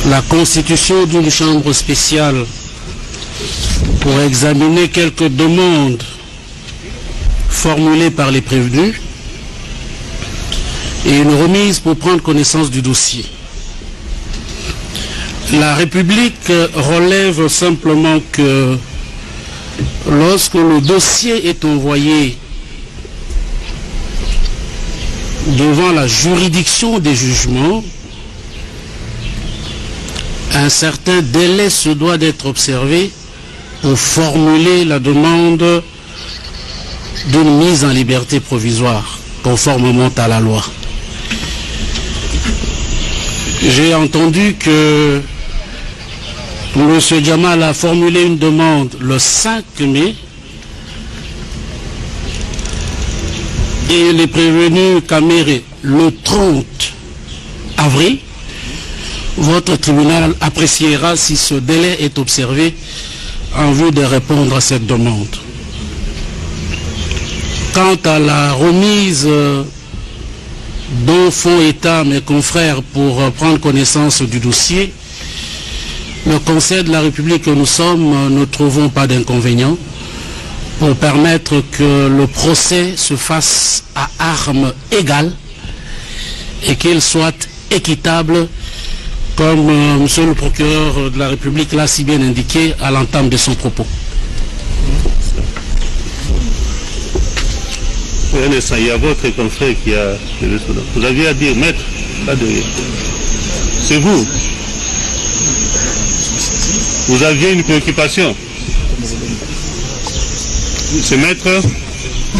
Speaker 6: La constitution d'une chambre spéciale pour examiner quelques demandes formulées par les prévenus et une remise pour prendre connaissance du dossier. La République relève simplement que lorsque le dossier est envoyé devant la juridiction des jugements, un certain délai se doit d'être observé pour formuler la demande d'une mise en liberté provisoire, conformément à la loi. J'ai entendu que M. Djamal a formulé une demande le 5 mai et les prévenus Kamerhe le 30 avril. Votre tribunal appréciera si ce délai est observé en vue de répondre à cette demande. Quant à la remise dont font état mes confrères pour prendre connaissance du dossier, le Conseil de la République que nous sommes ne trouvons pas d'inconvénient pour permettre que le procès se fasse à armes égales et qu'il soit équitable, comme Monsieur le procureur de la République l'a si bien indiqué à l'entame de son propos.
Speaker 1: Il y a votre confrère qui a levé son nom. Vous aviez à dire, maître, pas de rien. C'est vous. Vous aviez une préoccupation. C'est maître?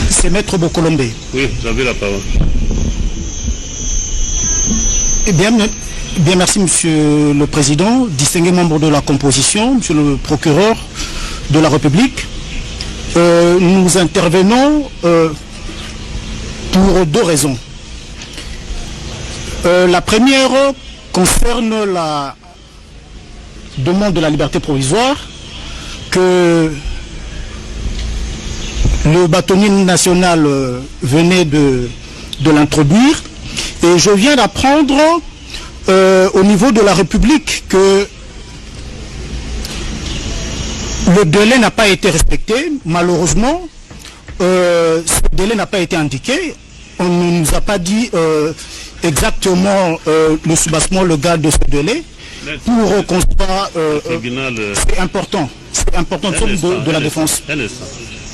Speaker 2: C'est maître Bokolombe.
Speaker 1: Oui, vous avez la parole.
Speaker 2: Eh bien, merci Monsieur le Président, distingués membres de la composition, Monsieur le procureur de la République. Nous intervenons pour 2 raisons. La première concerne la demande de la liberté provisoire que le bâtonnier national venait de l'introduire, et je viens d'apprendre au niveau de la République que le délai n'a pas été respecté. Malheureusement, ce délai n'a pas été indiqué. On ne nous a pas dit exactement le soubassement legal de ce délai pour qu'on soit... c'est important. C'est important de la défense.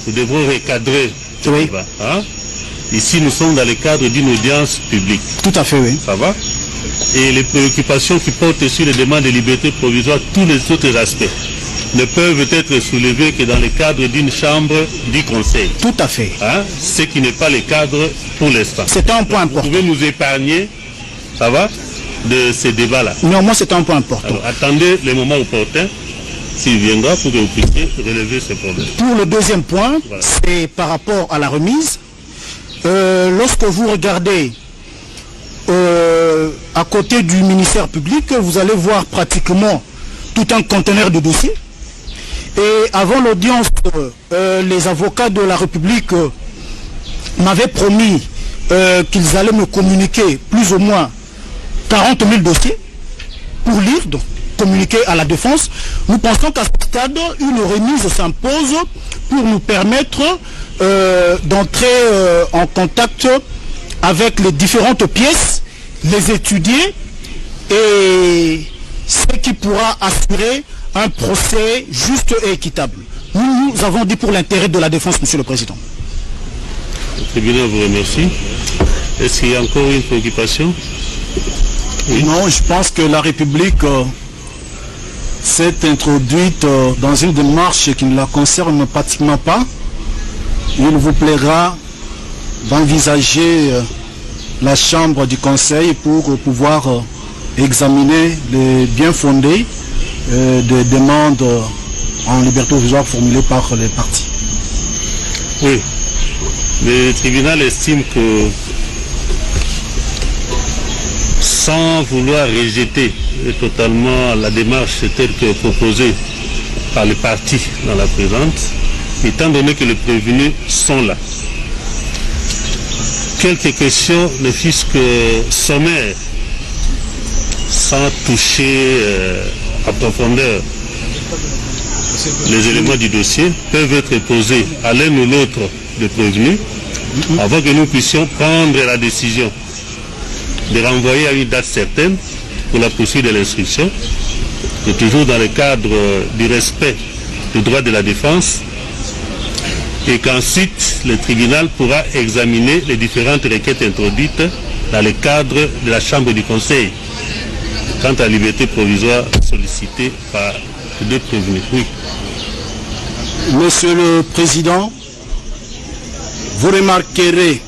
Speaker 1: Nous devrons recadrer ce débat. Hein? Ici, nous sommes dans le cadre d'une audience publique.
Speaker 2: Tout à fait, oui.
Speaker 1: Ça va? Et les préoccupations qui portent sur les demandes de liberté provisoire, tous les autres aspects, ne peuvent être soulevés que dans le cadre d'une chambre du conseil.
Speaker 2: Tout à fait.
Speaker 1: Hein? Ce qui n'est pas le cadre pour l'instant.
Speaker 2: C'est un point important.
Speaker 1: Vous pouvez nous épargner, ça va, de ces débats-là.
Speaker 2: Néanmoins, c'est un point important.
Speaker 1: Alors, attendez le moment opportun, s'il viendra, pour que vous puissiez relever ces problèmes.
Speaker 2: Pour le deuxième point, voilà, c'est par rapport à la remise. Lorsque vous regardez à côté du ministère public, vous allez voir pratiquement tout un conteneur de dossiers. Et avant l'audience, les avocats de la République m'avaient promis qu'ils allaient me communiquer plus ou moins 40 000 dossiers pour lire, donc communiquer à la défense. Nous pensons qu'à ce stade, une remise s'impose pour nous permettre d'entrer en contact avec les différentes pièces, les étudier, et ce qui pourra assurer un procès juste et équitable. Nous avons dit pour l'intérêt de la défense, Monsieur le Président.
Speaker 1: Le tribunal vous remercie. Est-ce qu'il y a encore une préoccupation?
Speaker 2: Oui. Non, je pense que la République s'est introduite dans une démarche qui ne la concerne pratiquement pas. Il vous plaira d'envisager la chambre du conseil pour pouvoir examiner les bien fondés des demandes en liberté provisoire formulées par les partis.
Speaker 1: Oui, le tribunal estime que sans vouloir rejeter totalement la démarche telle que proposée par les partis dans la présente, étant donné que les prévenus sont là, quelques questions ne fût-ce que sommaires, sans toucher à profondeur les éléments du dossier, peuvent être posés à l'un ou l'autre des prévenus avant que nous puissions prendre la décision de renvoyer à une date certaine pour la poursuite de l'instruction, et toujours dans le cadre du respect du droit de la défense, et qu'ensuite le tribunal pourra examiner les différentes requêtes introduites dans le cadre de la chambre du conseil quant à la liberté provisoire sollicitée par les deux prévenus. Oui.
Speaker 2: Monsieur le Président, vous remarquerez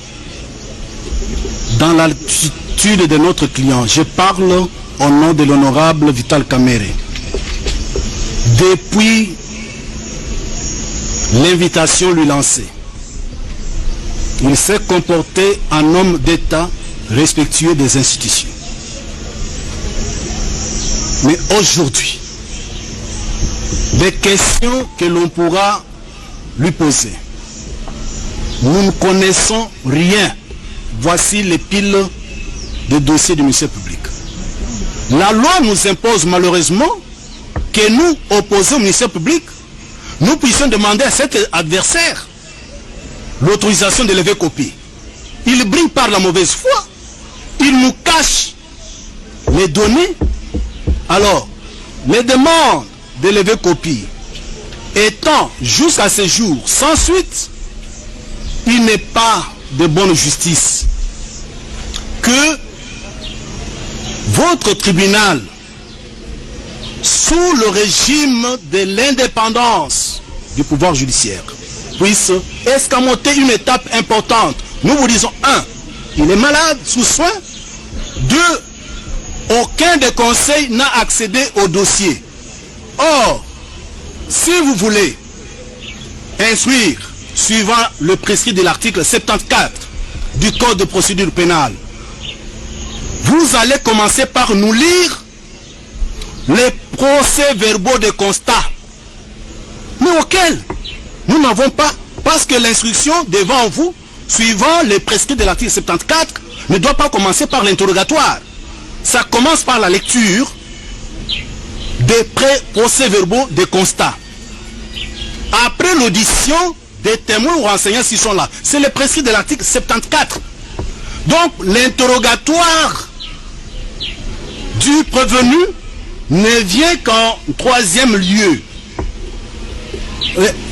Speaker 2: dans l'attitude de notre client, je parle au nom de l'honorable Vital Kamerhe, depuis l'invitation lui lancée, il s'est comporté en homme d'État respectueux des institutions. Mais aujourd'hui, des questions que l'on pourra lui poser, nous ne connaissons rien. Voici les piles de dossiers du ministère public. La loi nous impose malheureusement que nous, opposés au ministère public, nous puissions demander à cet adversaire l'autorisation de lever copie. Il brille par la mauvaise foi. Il nous cache les données. Alors, les demandes de lever copie étant jusqu'à ce jour sans suite, il n'est pas de bonne justice que votre tribunal, sous le régime de l'indépendance du pouvoir judiciaire, puisse escamoter une étape importante. Nous vous disons, 1, il est malade, sous soin. 2, aucun des conseils n'a accédé au dossier. Or, si vous voulez instruire, suivant le prescrit de l'article 74 du Code de procédure pénale, vous allez commencer par nous lire les procès-verbaux de constat, mais auxquels nous n'avons pas, parce que l'instruction devant vous, suivant les prescrits de l'article 74, ne doit pas commencer par l'interrogatoire. Ça commence par la lecture des procès-verbaux de constat. Après l'audition des témoins ou renseignants s'ils sont là, c'est les prescrits de l'article 74. Donc l'interrogatoire du prévenu ne vient qu'en troisième lieu.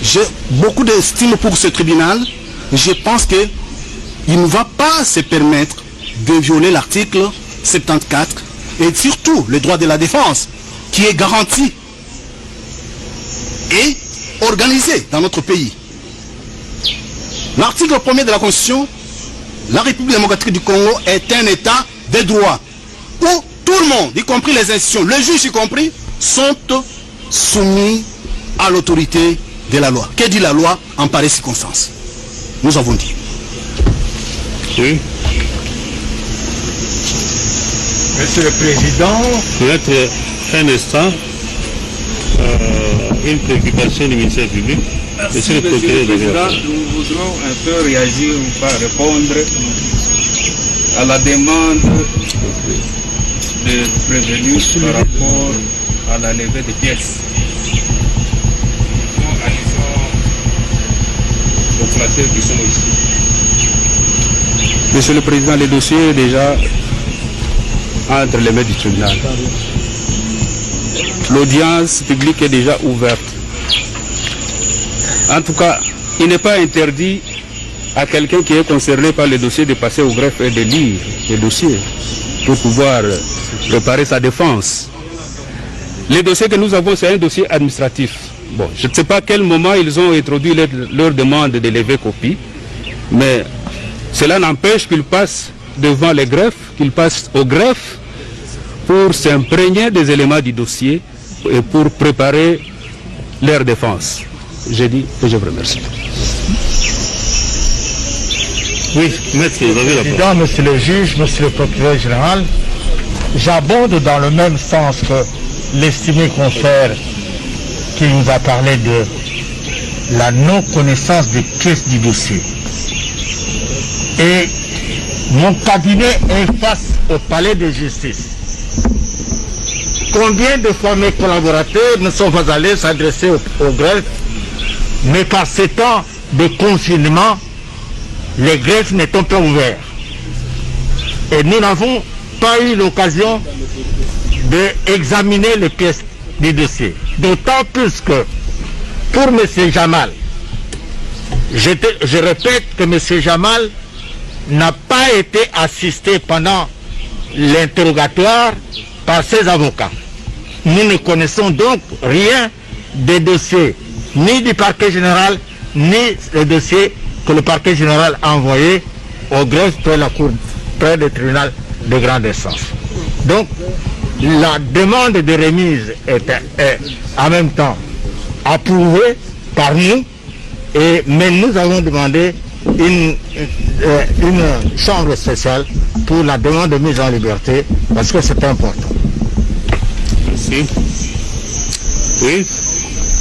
Speaker 2: J'ai beaucoup d'estime pour ce tribunal. Je pense que il ne va pas se permettre de violer l'article 74 et surtout le droit de la défense qui est garanti et organisé dans notre pays. L'article 1er de la Constitution, la République démocratique du Congo est un État de droit où tout le monde, y compris les institutions, les juges y compris, sont soumis à l'autorité de la loi. Que dit la loi en pareille circonstance? Nous avons dit.
Speaker 1: Oui.
Speaker 8: Monsieur le Président.
Speaker 1: Peut-être un instant, une préoccupation du ministère public.
Speaker 5: Monsieur le Président, nous voudrons un peu réagir ou pas répondre à la demande de prévenus par rapport à la levée des pièces. Aux flatteurs qui sont ici.
Speaker 10: Monsieur le Président, le dossier est déjà entre les mains du tribunal. L'audience publique est déjà ouverte. En tout cas, il n'est pas interdit à quelqu'un qui est concerné par le dossier de passer au greffe et de lire le dossier pour pouvoir préparer sa défense. Le dossier que nous avons, c'est un dossier administratif. Bon, je ne sais pas à quel moment ils ont introduit leur demande de lever copie, mais cela n'empêche qu'ils passent devant les greffes, qu'ils passent au greffe pour s'imprégner des éléments du dossier et pour préparer leur défense. J'ai dit et je vous remercie.
Speaker 8: Oui, Président, Monsieur le juge, Monsieur le procureur général, j'abonde dans le même sens que l'estimé confrère qui nous a parlé de la non-connaissance des pièces du dossier. Et mon cabinet est face au palais de justice. Combien de fois mes collaborateurs ne sont pas allés s'adresser au greffe, mais par ces temps de confinement, les greffes n'étant pas ouverts. Et nous n'avons pas eu l'occasion d'examiner les pièces du dossier. D'autant plus que pour M. Jamal, je répète que M. Jamal n'a pas été assisté pendant l'interrogatoire par ses avocats. Nous ne connaissons donc rien des dossiers, ni du parquet général, ni le dossier que le parquet général a envoyé au greffe près du tribunal de grande instance. Donc, la demande de remise est en même temps approuvée par nous, mais nous avons demandé une chambre spéciale pour la demande de mise en liberté parce que c'est important.
Speaker 1: Merci. Oui,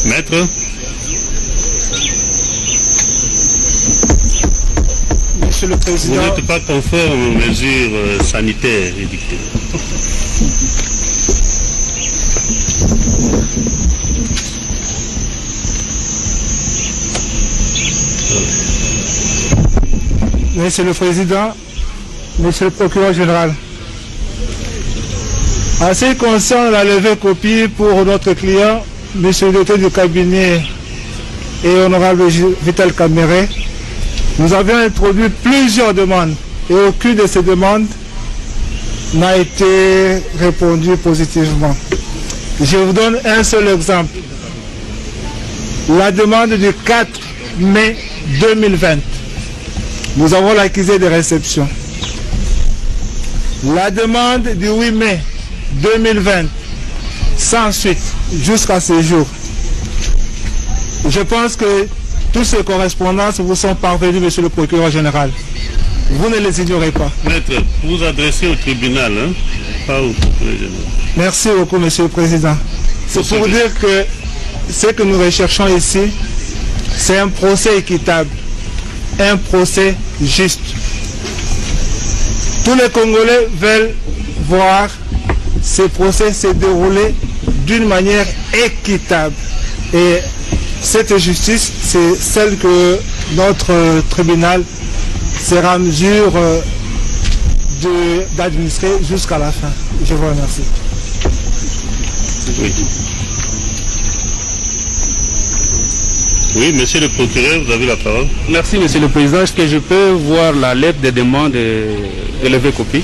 Speaker 1: maître.
Speaker 3: Monsieur le Président.
Speaker 1: Vous n'êtes pas conforme aux mesures sanitaires édictées.
Speaker 3: Monsieur le Président, Monsieur le procureur général, en ce qui concerne la levée copie pour notre client, Monsieur le directeur du cabinet et honorable Vital Caméré, nous avions introduit plusieurs demandes et aucune de ces demandes n'a été répondue positivement. Je vous donne un seul exemple. La demande du 4 mai 2020. Nous avons l'accusé de réception. La demande du 8 mai 2020, sans suite, jusqu'à ce jour. Je pense que toutes ces correspondances vous sont parvenues, Monsieur le procureur général. Vous ne les ignorez pas.
Speaker 1: Maître, vous adressez au tribunal, hein, pas au procureur général.
Speaker 3: Merci beaucoup, Monsieur le Président. C'est pour dire que ce que nous recherchons ici, c'est un procès équitable, un procès juste. Tous les Congolais veulent voir ces procès se dérouler d'une manière équitable. Et cette justice, c'est celle que notre tribunal sera en mesure d'administrer jusqu'à la fin. Je vous remercie.
Speaker 1: Oui. Oui, monsieur le procureur, vous avez la parole.
Speaker 5: Merci, monsieur le président. Est-ce que je peux voir la lettre de demande de lever copie?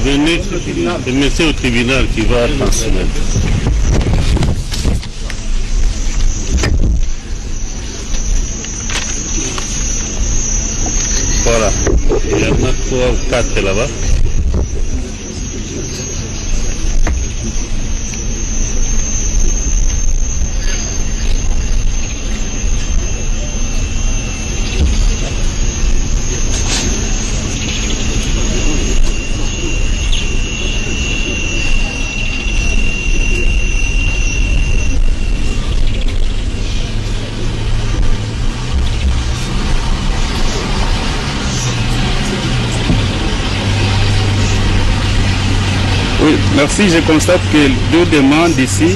Speaker 1: Venez, mettez au tribunal qui va transmettre. Voilà, il y en a 3 ou 4 là-bas.
Speaker 5: Oui, merci. Je constate que 2 demandes ici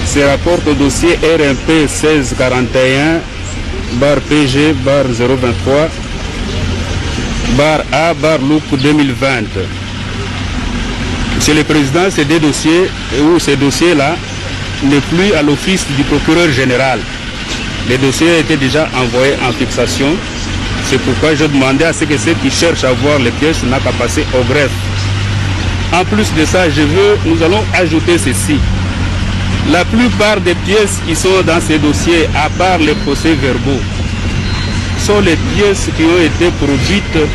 Speaker 5: se rapportent au dossier RMP 1641 /PG /023 /A /LOUP 2020. Monsieur le Président, ces 2 dossiers, ou ces dossiers-là, n'est plus à l'office du procureur général. Les dossiers étaient déjà envoyés en fixation. C'est pourquoi je demandais à ce que ceux qui cherchent à voir les pièces n'ont qu'à passer au greffe. En plus de ça, nous allons ajouter ceci. La plupart des pièces qui sont dans ces dossiers, à part les procès-verbaux, sont les pièces qui ont été produites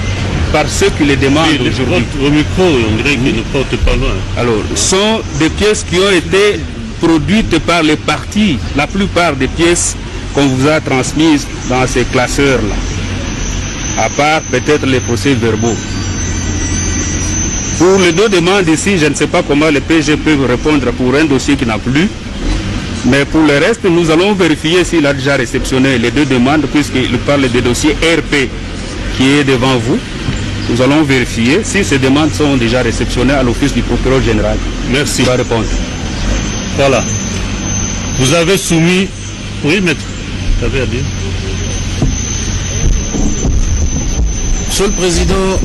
Speaker 5: par ceux qui les demandent aujourd'hui.
Speaker 1: Au micro, on dirait qu'il ne porte pas loin.
Speaker 5: Alors, sont des pièces qui ont été produites par les parties, la plupart des pièces qu'on vous a transmises dans ces classeurs-là, à part peut-être les procès-verbaux. Pour les 2 demandes ici, je ne sais pas comment les PG peuvent répondre pour un dossier qui n'a plus. Mais pour le reste, nous allons vérifier s'il a déjà réceptionné les 2 demandes, puisqu'il parle des dossiers RP qui est devant vous. Nous allons vérifier si ces demandes sont déjà réceptionnées à l'office du procureur général.
Speaker 1: Merci.
Speaker 5: Il va répondre.
Speaker 1: Voilà. Vous avez soumis... Oui, maître. Vous avez à dire.
Speaker 6: Monsieur le Président,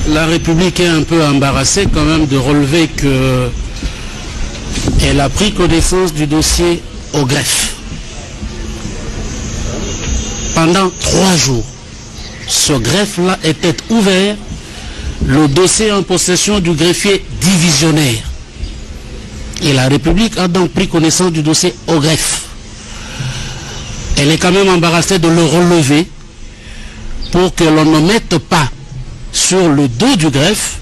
Speaker 6: la République est un peu embarrassée quand même de relever qu'elle a pris connaissance du dossier au greffe. Pendant 3 jours, ce greffe-là était ouvert, le dossier en possession du greffier divisionnaire. Et la République a donc pris connaissance du dossier au greffe. Elle est quand même embarrassée de le relever pour que l'on ne mette pas sur le dos du greffe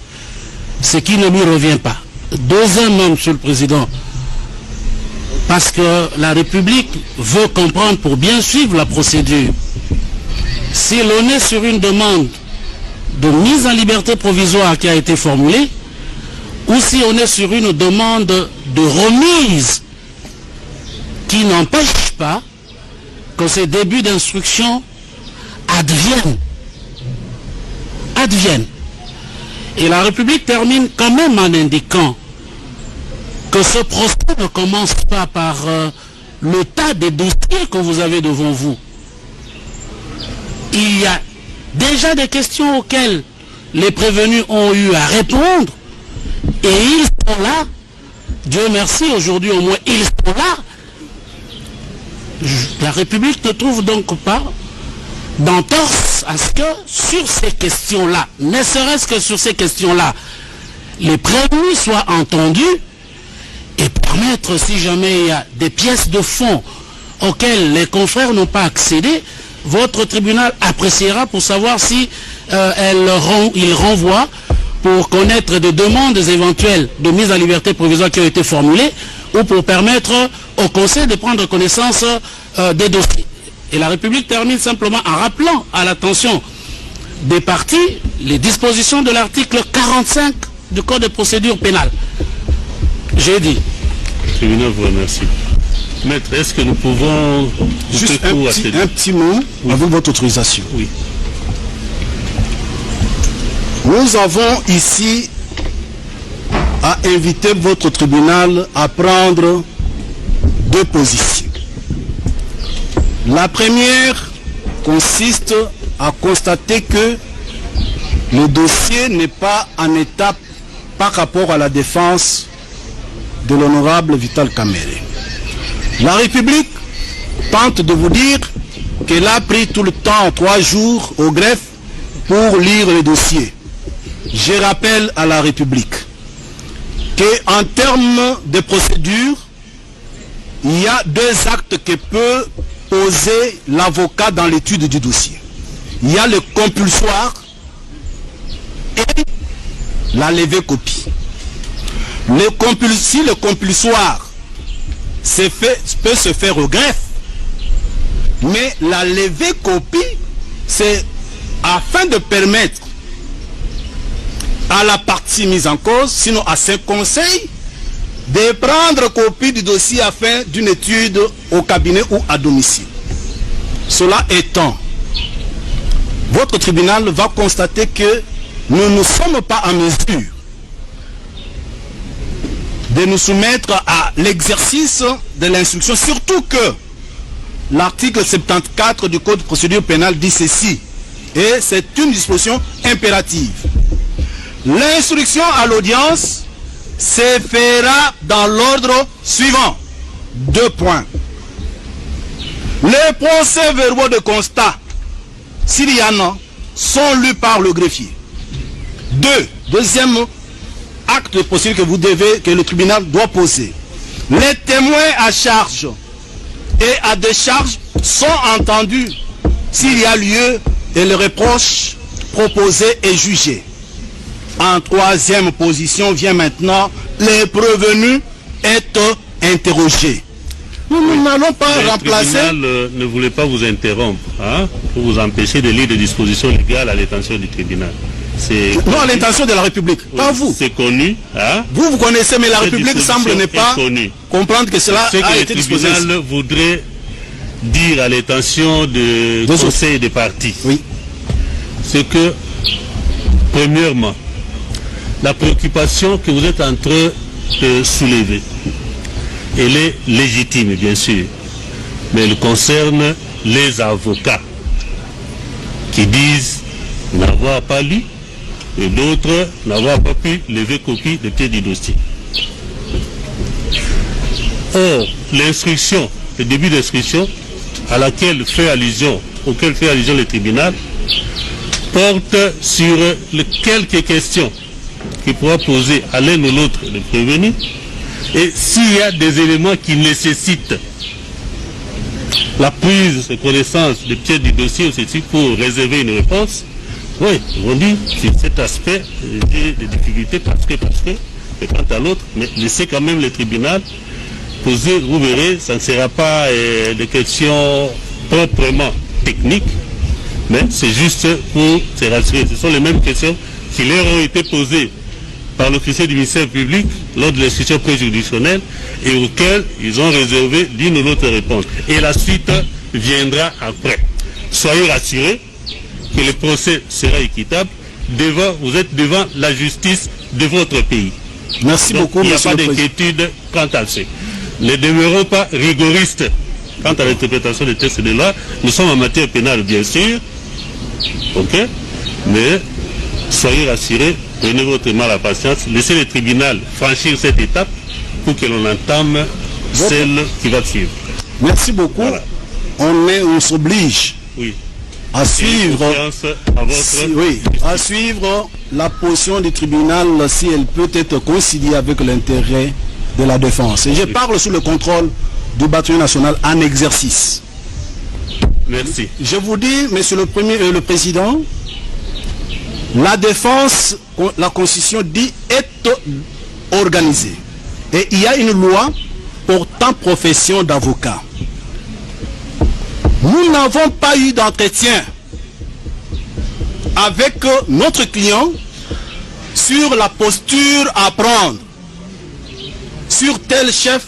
Speaker 6: ce qui ne lui revient pas. Deuxièmement, Monsieur le Président, parce que la République veut comprendre pour bien suivre la procédure, si l'on est sur une demande de mise en liberté provisoire qui a été formulée, ou si on est sur une demande de remise qui n'empêche pas que ces débuts d'instruction adviennent. Et la République termine quand même en indiquant que ce procès ne commence pas par le tas des dossiers que vous avez devant vous. Il y a déjà des questions auxquelles les prévenus ont eu à répondre et ils sont là. Dieu merci, aujourd'hui au moins ils sont là. La République ne trouve donc pas d'entorse à ce que sur ces questions-là, ne serait-ce que sur ces questions-là, les prévenus soient entendus et permettre, si jamais il y a des pièces de fond auxquelles les confrères n'ont pas accédé, votre tribunal appréciera pour savoir si il renvoie pour connaître des demandes éventuelles de mise en liberté provisoire qui ont été formulées ou pour permettre au Conseil de prendre connaissance des dossiers. Et la République termine simplement en rappelant à l'attention des parties les dispositions de l'article 45 du Code de procédure pénale. J'ai dit.
Speaker 1: Le tribunal vous remercie. Maître, est-ce que nous pouvons...
Speaker 2: Juste un petit mot, oui, avec votre autorisation.
Speaker 1: Oui.
Speaker 2: Nous avons ici à inviter votre tribunal à prendre 2 positions. La première consiste à constater que le dossier n'est pas en étape par rapport à la défense de l'honorable Vital Kamerhe. La République tente de vous dire qu'elle a pris tout le temps, 3 jours, au greffe pour lire le dossier. Je rappelle à la République qu'en termes de procédure, il y a 2 actes que peut poser l'avocat dans l'étude du dossier. Il y a le compulsoire et la levée copie. Si le compulsoire peut se faire au greffe, mais la levée copie, c'est afin de permettre à la partie mise en cause, sinon à ses conseils, de prendre copie du dossier afin d'une étude au cabinet ou à domicile. Cela étant, votre tribunal va constater que nous ne sommes pas en mesure de nous soumettre à l'exercice de l'instruction, surtout que l'article 74 du Code de procédure pénale dit ceci, et c'est une disposition impérative. L'instruction à l'audience se fera dans l'ordre suivant. 2 points. Les procès-verbaux de constat, s'il y en a, sont lus par le greffier. Deuxième acte de procédure que le tribunal doit poser. Les témoins à charge et à décharge sont entendus s'il y a lieu et le reproche proposé et jugé. En 3e position vient maintenant les prévenus être interrogés. Nous n'allons pas remplacer...
Speaker 1: Le tribunal ne voulait pas vous interrompre, hein, pour vous empêcher de lire des dispositions légales à l'intention du tribunal.
Speaker 2: Non, à l'intention de la République, pas vous.
Speaker 1: C'est connu. Hein?
Speaker 2: Vous connaissez, mais la République semble ne pas comprendre que cela a été disposé.
Speaker 1: Le tribunal voudrait dire à l'intention du conseil des parties,
Speaker 2: oui,
Speaker 1: c'est que, premièrement, la préoccupation que vous êtes en train de soulever, elle est légitime, bien sûr, mais elle concerne les avocats qui disent n'avoir pas lu et d'autres n'avoir pas pu lever copie de pied du dossier. Or, l'instruction, le début d'instruction auquel fait allusion le tribunal, porte sur quelques questions qu'il pourra poser à l'un ou l'autre le prévenu, et s'il y a des éléments qui nécessitent la prise de connaissance de pied du dossier ou ceci pour réserver une réponse, oui, on dit sur cet aspect des difficultés parce que, et quant à l'autre, mais laissez quand même le tribunal poser, vous verrez, ça ne sera pas des questions proprement techniques, mais c'est juste pour se rassurer. Ce sont les mêmes questions qui leur ont été posées par l'officier du ministère public lors de l'instruction préjudicielle et auxquelles ils ont réservé l'une ou l'autre réponse. Et la suite viendra après. Soyez rassurés que le procès sera équitable. Vous êtes devant la justice de votre pays.
Speaker 2: Merci beaucoup.
Speaker 1: Il n'y a pas d'inquiétude quant à ça. Ne demeurons pas rigoristes quant à l'interprétation des textes de loi. Nous sommes en matière pénale, bien sûr. Ok? Mais soyez rassurés, prenez votre mal à patience, laissez le tribunal franchir cette étape pour que l'on entame celle qui va suivre.
Speaker 2: Merci beaucoup. Voilà. On s'oblige.
Speaker 1: Oui.
Speaker 2: À suivre, à suivre la position du tribunal si elle peut être conciliée avec l'intérêt de la défense. Et je parle sous le contrôle du bataillon national en exercice.
Speaker 1: Merci.
Speaker 2: Je vous dis, monsieur le président, la défense, la Constitution dit, est organisée. Et il y a une loi portant profession d'avocat. Nous n'avons pas eu d'entretien avec notre client sur la posture à prendre sur tel chef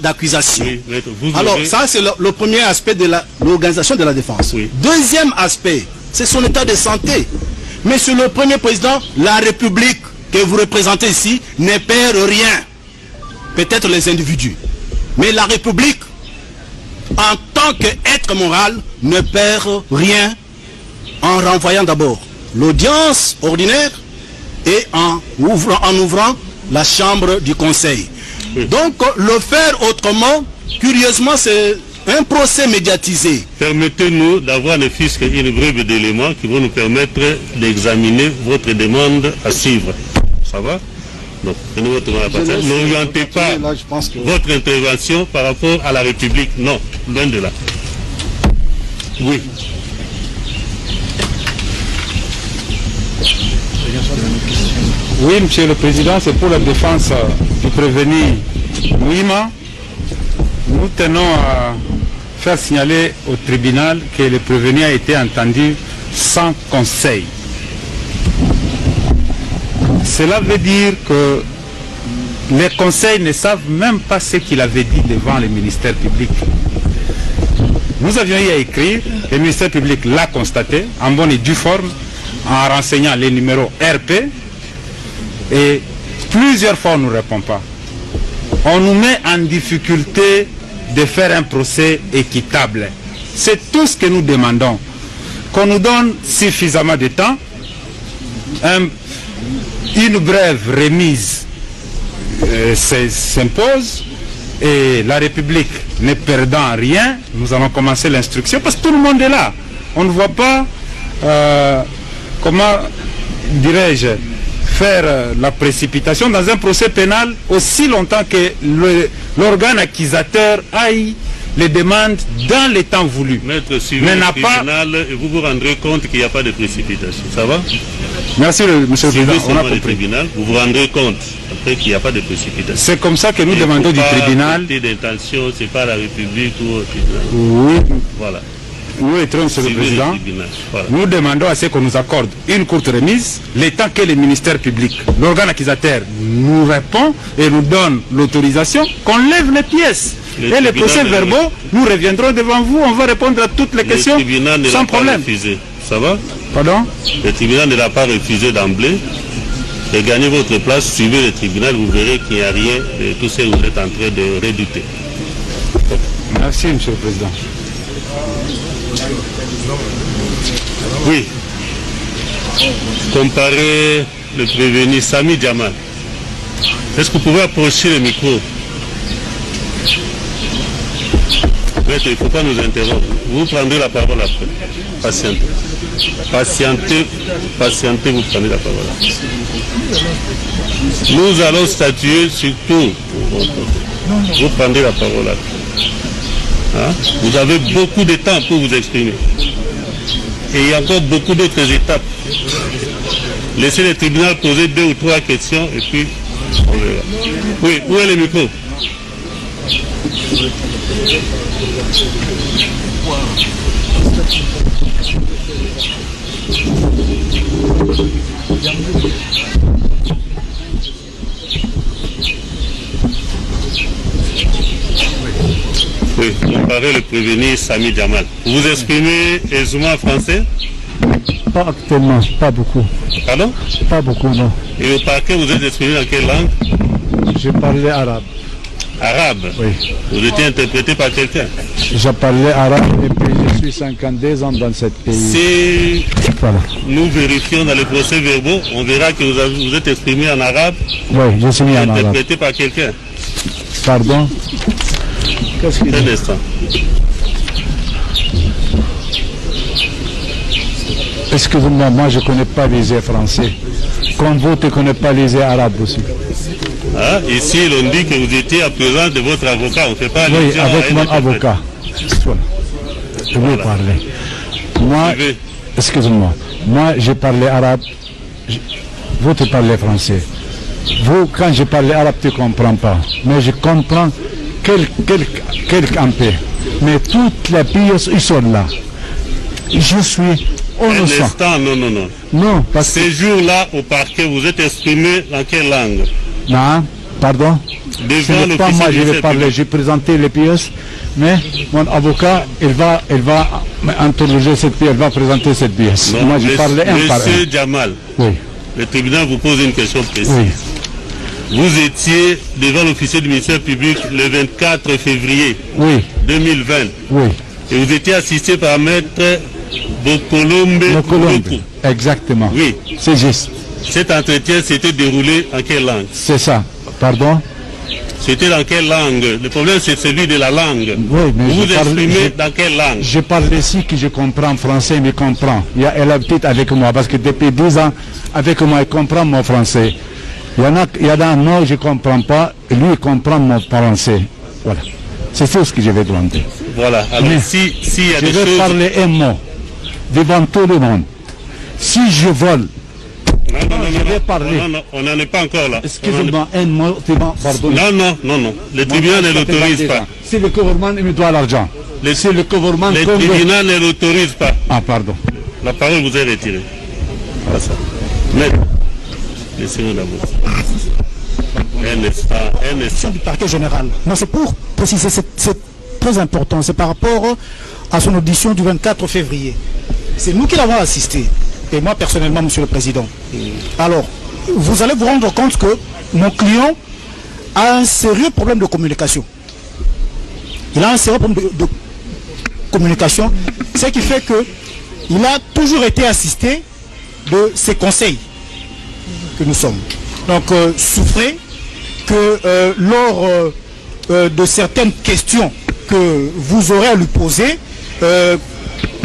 Speaker 2: d'accusation. Oui, alors ça c'est le premier aspect de l'organisation de la défense. Oui. Deuxième aspect, c'est son état de santé. Monsieur le Premier Président, la République que vous représentez ici ne perd rien. Peut-être les individus. Mais la République, en tant qu'être moral, ne perd rien en renvoyant d'abord l'audience ordinaire et en ouvrant la chambre du conseil. Donc, le faire autrement, curieusement, c'est un procès médiatisé.
Speaker 1: Permettez-nous d'avoir ne fût-ce qu'une brève d'éléments qui vont nous permettre d'examiner votre demande à suivre. Ça va? Donc, n'orientez pas votre intervention par rapport à la République. Non, loin de là. Oui.
Speaker 9: Oui, Monsieur le Président, c'est pour la défense du prévenu Mouima. Nous tenons à faire signaler au tribunal que le prévenu a été entendu sans conseil. Cela veut dire que les conseils ne savent même pas ce qu'il avait dit devant le ministère public. Nous avions eu à écrire, le ministère public l'a constaté, en bonne et due forme, en renseignant les numéros RP, et plusieurs fois on ne nous répond pas. On nous met en difficulté de faire un procès équitable. C'est tout ce que nous demandons. Qu'on nous donne suffisamment de temps, une brève remise s'impose, et la République ne perdant rien, nous allons commencer l'instruction, parce que tout le monde est là. On ne voit pas comment, dirais-je, faire la précipitation dans un procès pénal aussi longtemps que l'organe accusateur aille les demandes dans les temps voulus.
Speaker 1: Maître, suivez le tribunal et vous vous rendrez compte qu'il n'y a pas de précipitation. Ça va?
Speaker 9: Merci, Monsieur le Président.
Speaker 1: On a compris. Le tribunal, vous vous rendrez compte après qu'il n'y a pas de précipitation.
Speaker 9: C'est comme ça que nous demandons du tribunal.
Speaker 1: D'intention, c'est pas la République ou au tribunal.
Speaker 9: Oui.
Speaker 1: Voilà.
Speaker 9: Nous, Monsieur le Président, voilà. Nous demandons à ce qu'on nous accorde une courte remise, le temps que le ministère public, l'organe accusateur, nous répond et nous donne l'autorisation qu'on lève les pièces. Et les procès-verbaux, nous reviendrons devant vous, on va répondre à toutes les questions sans problème.
Speaker 1: Refusé. Ça va?
Speaker 9: Pardon?
Speaker 1: Le tribunal ne l'a pas refusé d'emblée. Et gagnez votre place, suivez le tribunal, vous verrez qu'il n'y a rien de tout ce que vous êtes en train de redouter.
Speaker 9: Merci, Monsieur le Président.
Speaker 1: Oui. Comparez le prévenu Sami Jamal. Est-ce que vous pouvez approcher le micro? Il ne faut pas nous interrompre. Vous prendrez la parole après. Patientez. Patientez, vous prenez la parole après. Nous allons statuer sur tout. Vous prendrez la parole après. Hein? Vous avez beaucoup de temps pour vous exprimer. Et il y a encore beaucoup d'autres étapes. Laissez le tribunal poser 2 ou 3 questions et puis on verra. Oui, où est le micro? Oui, comparez le prévenu Sami Jamal. Vous exprimez aisément français?
Speaker 3: Pas actuellement, pas beaucoup.
Speaker 1: Pardon?
Speaker 3: Pas beaucoup, non.
Speaker 1: Et au parquet, vous êtes exprimé dans quelle langue?
Speaker 3: Je parlais arabe.
Speaker 1: Arabe?
Speaker 3: Oui.
Speaker 1: Vous étiez interprété par quelqu'un?
Speaker 3: Je parlais arabe et puis je suis 52 ans dans ce pays.
Speaker 1: Si nous vérifions dans les procès-verbaux, on verra que vous êtes exprimé en arabe.
Speaker 3: Oui, je suis mis en arabe.
Speaker 1: Interprété par quelqu'un.
Speaker 3: Pardon? Qu'est-ce qu'il dit?
Speaker 1: Un instant.
Speaker 3: Excusez-moi, moi je ne connais pas les français. Comme vous, tu ne connais pas les arabes aussi.
Speaker 1: Ah, ici, l'on dit que vous étiez à présence de votre avocat. On ne fait pas
Speaker 3: oui, avec mon avocat. Je vais parler. Moi, excusez-moi, moi je parlais arabe, vous tu parlez français. Vous, quand je parle arabe, tu ne comprends pas. Mais je comprends quelques un peu. Mais toutes les pièces, ils sont là. Je suis innocent.
Speaker 1: Non.
Speaker 3: Non, parce que...
Speaker 1: Ces jours-là, au parquet, vous êtes exprimé dans quelle langue?
Speaker 3: Non, pardon.
Speaker 1: Devant le
Speaker 3: pas moi, je vais parler, j'ai présenté les pièces, mais mon avocat, il va interroger cette pièce, il va présenter cette pièce.
Speaker 1: Non,
Speaker 3: moi, je parlais un par un.
Speaker 1: Monsieur Jamal,
Speaker 3: oui.
Speaker 1: Le tribunal vous pose une question précise.
Speaker 3: Oui.
Speaker 1: Vous étiez devant l'officier du ministère public le 24 février 2020.
Speaker 3: Oui.
Speaker 1: Et vous étiez assisté par maître Bokolombe.
Speaker 3: Exactement.
Speaker 1: Oui.
Speaker 3: C'est juste.
Speaker 1: Cet entretien s'était déroulé en quelle langue?
Speaker 3: C'est ça. Pardon?
Speaker 1: C'était dans quelle langue? Le problème, c'est celui de la langue.
Speaker 11: Oui, mais
Speaker 1: vous vous exprimez dans quelle langue?
Speaker 11: Je parle ici que je comprends français, mais comprend. Elle habite avec moi, parce que depuis 10 ans, avec moi, elle comprend mon français. Il y en a non, je ne comprends pas, et lui, il comprend mon français. Voilà. C'est tout ce que je vais demander.
Speaker 1: Voilà. Alors, si y a des choses...
Speaker 11: Je vais parler un mot devant tout le monde. Si je vole, je vais parler.
Speaker 1: Non, on n'en est pas encore là.
Speaker 11: Excusez-moi, un mot devant... Pardon.
Speaker 1: Non. Le tribunal ne l'autorise pas.
Speaker 11: Si le gouvernement me doit l'argent. Si le gouvernement...
Speaker 1: Le tribunal ne l'autorise pas.
Speaker 11: Ah, pardon.
Speaker 1: La parole vous est retirée. Voilà ça. Mais, laissez-nous d'abord. Un instant.
Speaker 2: Du parquet général. Non, c'est pour préciser, c'est très important. C'est par rapport à son audition du 24 février. C'est nous qui l'avons assisté. Et moi personnellement, Monsieur le Président. Alors, vous allez vous rendre compte que mon client a un sérieux problème de communication. Il a un sérieux problème de communication, ce qui fait qu'il a toujours été assisté de ces conseils que nous sommes. Donc, souffrez que lors de certaines questions que vous aurez à lui poser,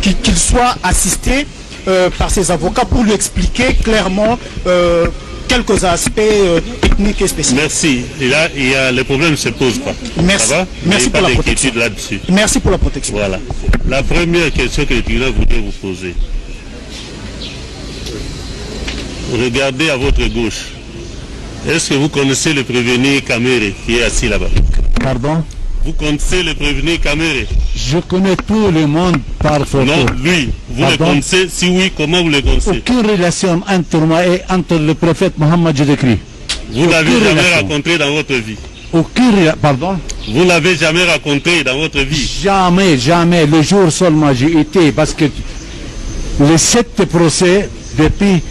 Speaker 2: qu'il soit assisté par ses avocats pour lui expliquer clairement quelques aspects techniques et spécifiques.
Speaker 1: Merci. Et là, le problème ne se pose pas.
Speaker 2: Merci.
Speaker 1: Ça va?
Speaker 2: Merci pour la protection.
Speaker 1: Là-dessus.
Speaker 2: Merci pour la protection.
Speaker 1: Voilà. La première question que le tribunal voudrait vous poser. Regardez à votre gauche. Est-ce que vous connaissez le prévenu Kamere qui est assis là-bas?
Speaker 11: Pardon?
Speaker 1: Vous connaissez le prévenu Kamere?
Speaker 11: Je connais tout le monde par photo.
Speaker 1: Non, lui, vous le connaissez? Si oui, comment vous le connaissez?
Speaker 11: Aucune relation entre moi et entre le prophète Mohammed Jésus-Christ.
Speaker 1: Vous l'avez jamais rencontré dans votre vie?
Speaker 11: Pardon?
Speaker 1: Vous l'avez jamais rencontré dans votre vie?
Speaker 11: Jamais. Le jour seulement j'ai été, parce que les 7 procès depuis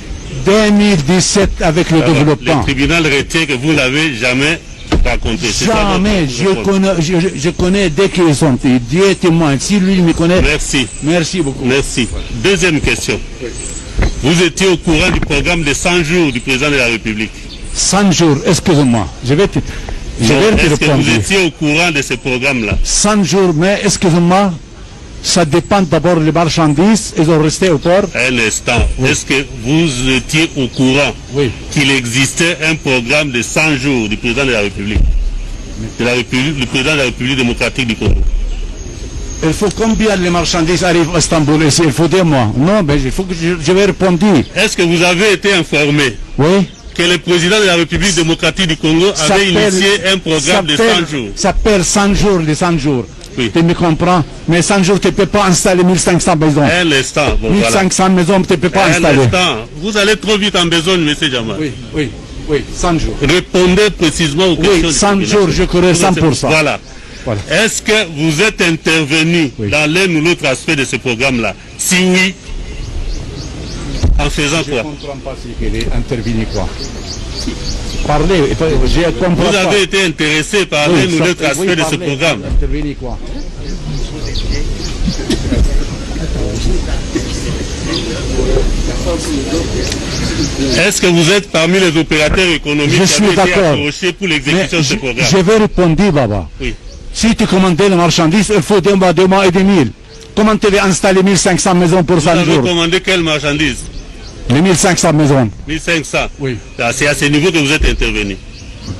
Speaker 11: 2017 avec le développement.
Speaker 1: Le tribunal retient que vous ne l'avez jamais raconté.
Speaker 11: Jamais. Je connais dès qu'ils sont. Dieu est témoin. Si lui me connaît.
Speaker 1: Merci.
Speaker 11: Merci beaucoup.
Speaker 1: Merci. Deuxième question. Vous étiez au courant du programme de 100 jours du président de la République?
Speaker 11: 100 jours, excusez-moi. Je vais te
Speaker 1: est-ce que
Speaker 11: répondre.
Speaker 1: vous étiez au courant de ce programme-là?
Speaker 11: 100 jours, mais excusez-moi, ça dépend d'abord des marchandises, ils ont resté au port.
Speaker 1: Un instant, oui. Est-ce que vous étiez au courant qu'il existait un programme de 100 jours du président de la République, le président de la République démocratique du Congo?
Speaker 11: Il faut combien les marchandises arrivent à Istanbul ici? Il faut 2 mois. Non, mais il faut que je vais répondre.
Speaker 1: Est-ce que vous avez été informé que le président de la République démocratique du Congo avait initié un programme de 100 jours?
Speaker 11: Ça s'appelle 100 jours, les 100 jours.
Speaker 1: Oui.
Speaker 11: Tu me comprends? Mais 100 jours, tu ne peux pas installer 1500 maisons.
Speaker 1: Un instant. Bon,
Speaker 11: 1500 maisons, tu ne peux pas installer.
Speaker 1: Un instant. Vous allez trop vite en besogne, M. Jamal.
Speaker 11: Oui, 100 jours.
Speaker 1: Répondez précisément aux questions.
Speaker 11: 100 jours, je connais 100%.
Speaker 1: Voilà. Est-ce que vous êtes intervenu dans l'un ou l'autre aspect de ce programme-là? Si oui, en faisant quoi?
Speaker 11: Je ne comprends pas si il est intervenu quoi. Parlez, je comprends pas.
Speaker 1: Vous avez été intéressé par l'un ou l'autre aspect de ce programme?
Speaker 11: Intervenu quoi?
Speaker 1: Est-ce que vous êtes parmi les opérateurs économiques qui ont été approchés pour l'exécution de ce programme?
Speaker 11: Je vais répondre, Baba.
Speaker 1: Oui.
Speaker 11: Si tu commandes les marchandises, il faut 2 mois et demi. Comment tu vas installer 1500 maisons pour 100 jours?
Speaker 1: Vous avez commandé quelles marchandises?
Speaker 11: Les 1500 maisons.
Speaker 1: 1500?
Speaker 11: Oui.
Speaker 1: C'est à ce niveau que vous êtes intervenu?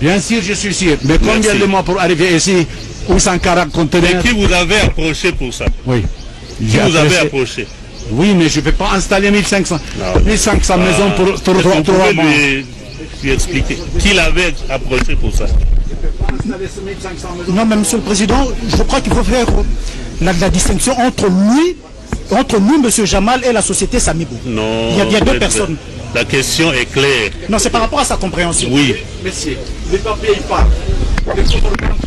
Speaker 11: Bien sûr, je suis sûr. Mais combien de mois pour arriver ici? 840 conteneurs.
Speaker 1: Et qui vous avez approché pour ça?
Speaker 11: Oui.
Speaker 1: Qui vous avez approché?
Speaker 11: Oui, mais je ne vais pas installer 1500 maisons pour 3 mois.
Speaker 2: lui expliquer qui l'avait approché pour ça. Non, mais Monsieur le Président, je crois qu'il faut faire la distinction entre nous, Monsieur Jamal, et la société Samibou.
Speaker 1: Non.
Speaker 2: Il y a deux personnes.
Speaker 1: La question est claire.
Speaker 2: Non, c'est par rapport à sa compréhension.
Speaker 1: Oui.
Speaker 11: Messieurs, les papiers, ils parlent. Les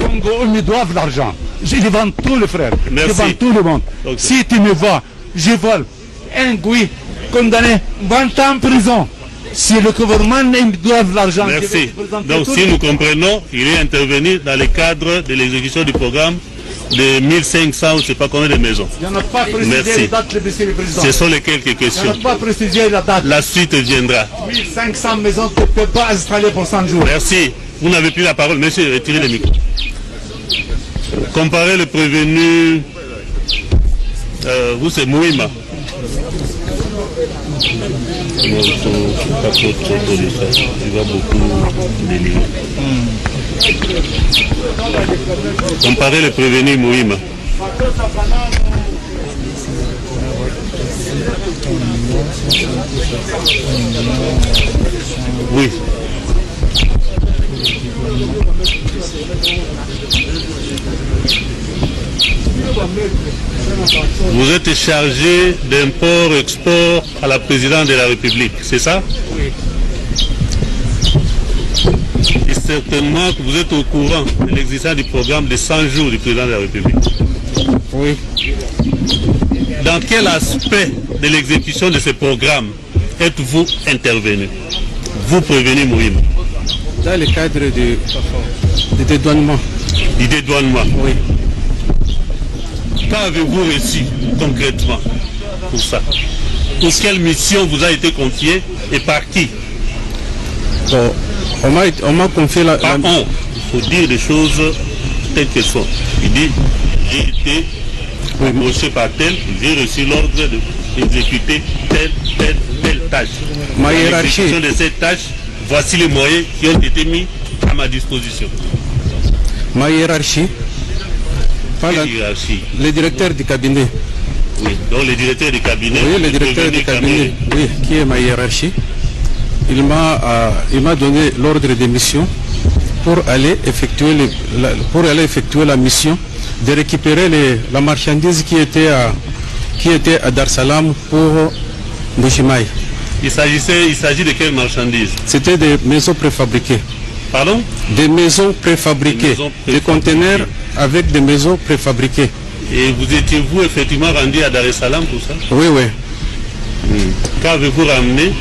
Speaker 11: Congo, ils me doivent l'argent. Je vends tout le frère.
Speaker 1: Merci.
Speaker 11: Je vends tout le monde. Okay. Si tu me vois, je vole un Gouy condamné 20 ans en prison. Si le gouvernement me doit l'argent.
Speaker 1: Merci. Donc si nous comprenons, il est intervenu dans le cadre de l'exécution du programme de 1500 ou je ne sais pas combien de maisons.
Speaker 11: Il n'y en a pas précisé la date, Monsieur le Président.
Speaker 1: Ce sont les quelques questions.
Speaker 11: Il n'y en a pas précisé la date.
Speaker 1: La suite viendra.
Speaker 11: 1500 maisons, tu ne peux pas installer pour 100 jours.
Speaker 1: Merci. Vous n'avez plus la parole, monsieur, retirez le micro. Comparez le prévenu, vous c'est Mouima. Il va beaucoup délirer. Comparez le prévenu Mouima. Oui. Vous êtes chargé d'import-export à la présidente de la République, c'est ça?
Speaker 10: Oui.
Speaker 1: Et certainement que vous êtes au courant de l'existence du programme de 100 jours du président de la République.
Speaker 10: Oui.
Speaker 1: Dans quel aspect de l'exécution de ce programme êtes-vous intervenu? Vous prévenez Mouima.
Speaker 10: Dans le cadre de dédouanement.
Speaker 1: Du dédouanement?
Speaker 10: Oui.
Speaker 1: Qu'avez-vous reçu concrètement pour ça? Pour quelle mission vous a été confiée et par qui?
Speaker 10: Bon, on m'a confié la...
Speaker 1: Par on. Il faut dire des choses telles qu'elles sont. Il dit, j'ai été embauché par tel, j'ai reçu l'ordre d'exécuter telle tâche.
Speaker 10: Ma hiérarchie.
Speaker 1: L'exécution de cette tâche, voici les moyens qui ont été mis à ma disposition.
Speaker 10: Ma hiérarchie.
Speaker 1: Hiérarchie.
Speaker 10: Le directeur du cabinet.
Speaker 1: Oui, donc le directeur du cabinet.
Speaker 10: Oui, le directeur du cabinet, oui, qui est ma hiérarchie. Il m'a donné l'ordre de mission pour aller effectuer la mission de récupérer la marchandise qui était à Dar Salam pour Mbujimaï.
Speaker 1: Il s'agit de quelle marchandise?
Speaker 10: C'était des maisons préfabriquées.
Speaker 1: Pardon?
Speaker 10: Des maisons préfabriquées. Des conteneurs avec des maisons préfabriquées.
Speaker 1: Et vous étiez-vous effectivement rendu à Dar es Salaam pour ça?
Speaker 10: Oui, oui.
Speaker 1: Qu'avez-vous ramené?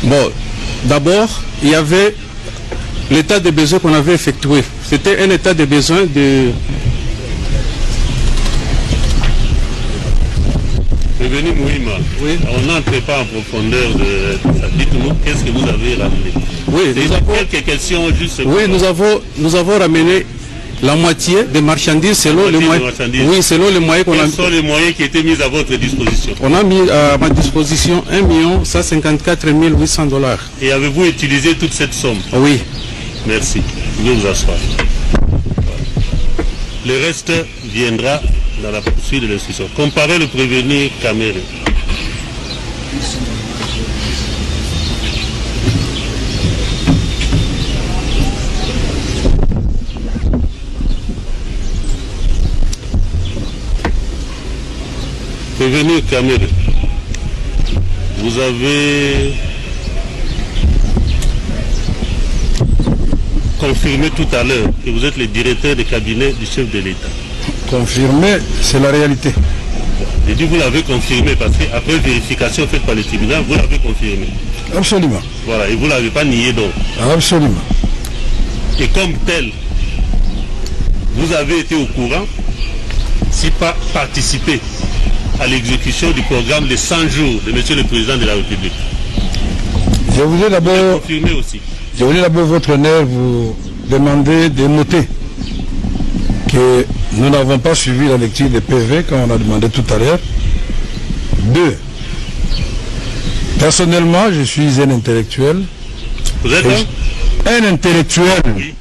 Speaker 10: Bon, d'abord, il y avait l'état de besoin qu'on avait effectué. C'était un état de besoin de...
Speaker 1: Revenu Mouima, oui. On n'entre pas en profondeur de ça. Dites-nous, qu'est-ce que vous avez ramené?
Speaker 10: Oui,
Speaker 1: quelques questions juste.
Speaker 10: Oui, nous avons ramené la moitié des marchandises selon les moyens. Oui, selon les moyens qu'on a.
Speaker 1: Quels sont les moyens qui étaient mis à votre disposition?
Speaker 10: On a mis à ma disposition 1 154 800 $.
Speaker 1: Et avez-vous utilisé toute cette somme?
Speaker 10: Oui.
Speaker 1: Merci. Vous pouvez vous asseoir. Le reste viendra dans la poursuite de l'instruction. Comparez le prévenu Kamere. Prévenu Kamere, vous avez confirmé tout à l'heure que vous êtes le directeur de cabinet du chef de l'État.
Speaker 7: Confirmé, c'est la réalité.
Speaker 1: J'ai dit vous l'avez confirmé parce qu'après vérification faite par le tribunal, vous l'avez confirmé.
Speaker 7: Absolument.
Speaker 1: Voilà, et vous ne l'avez pas nié donc.
Speaker 7: Absolument.
Speaker 1: Et comme tel, vous avez été au courant, si pas participé à l'exécution du programme de 100 jours de Monsieur le Président de la République.
Speaker 7: Je voulais d'abord...
Speaker 1: confirmer aussi.
Speaker 7: Je voulais d'abord, votre honneur, vous demander de noter que nous n'avons pas suivi la lecture des PV comme on a demandé tout à l'heure. 2. Personnellement, je suis un intellectuel.
Speaker 1: Vous êtes
Speaker 7: un intellectuel.
Speaker 1: Oui.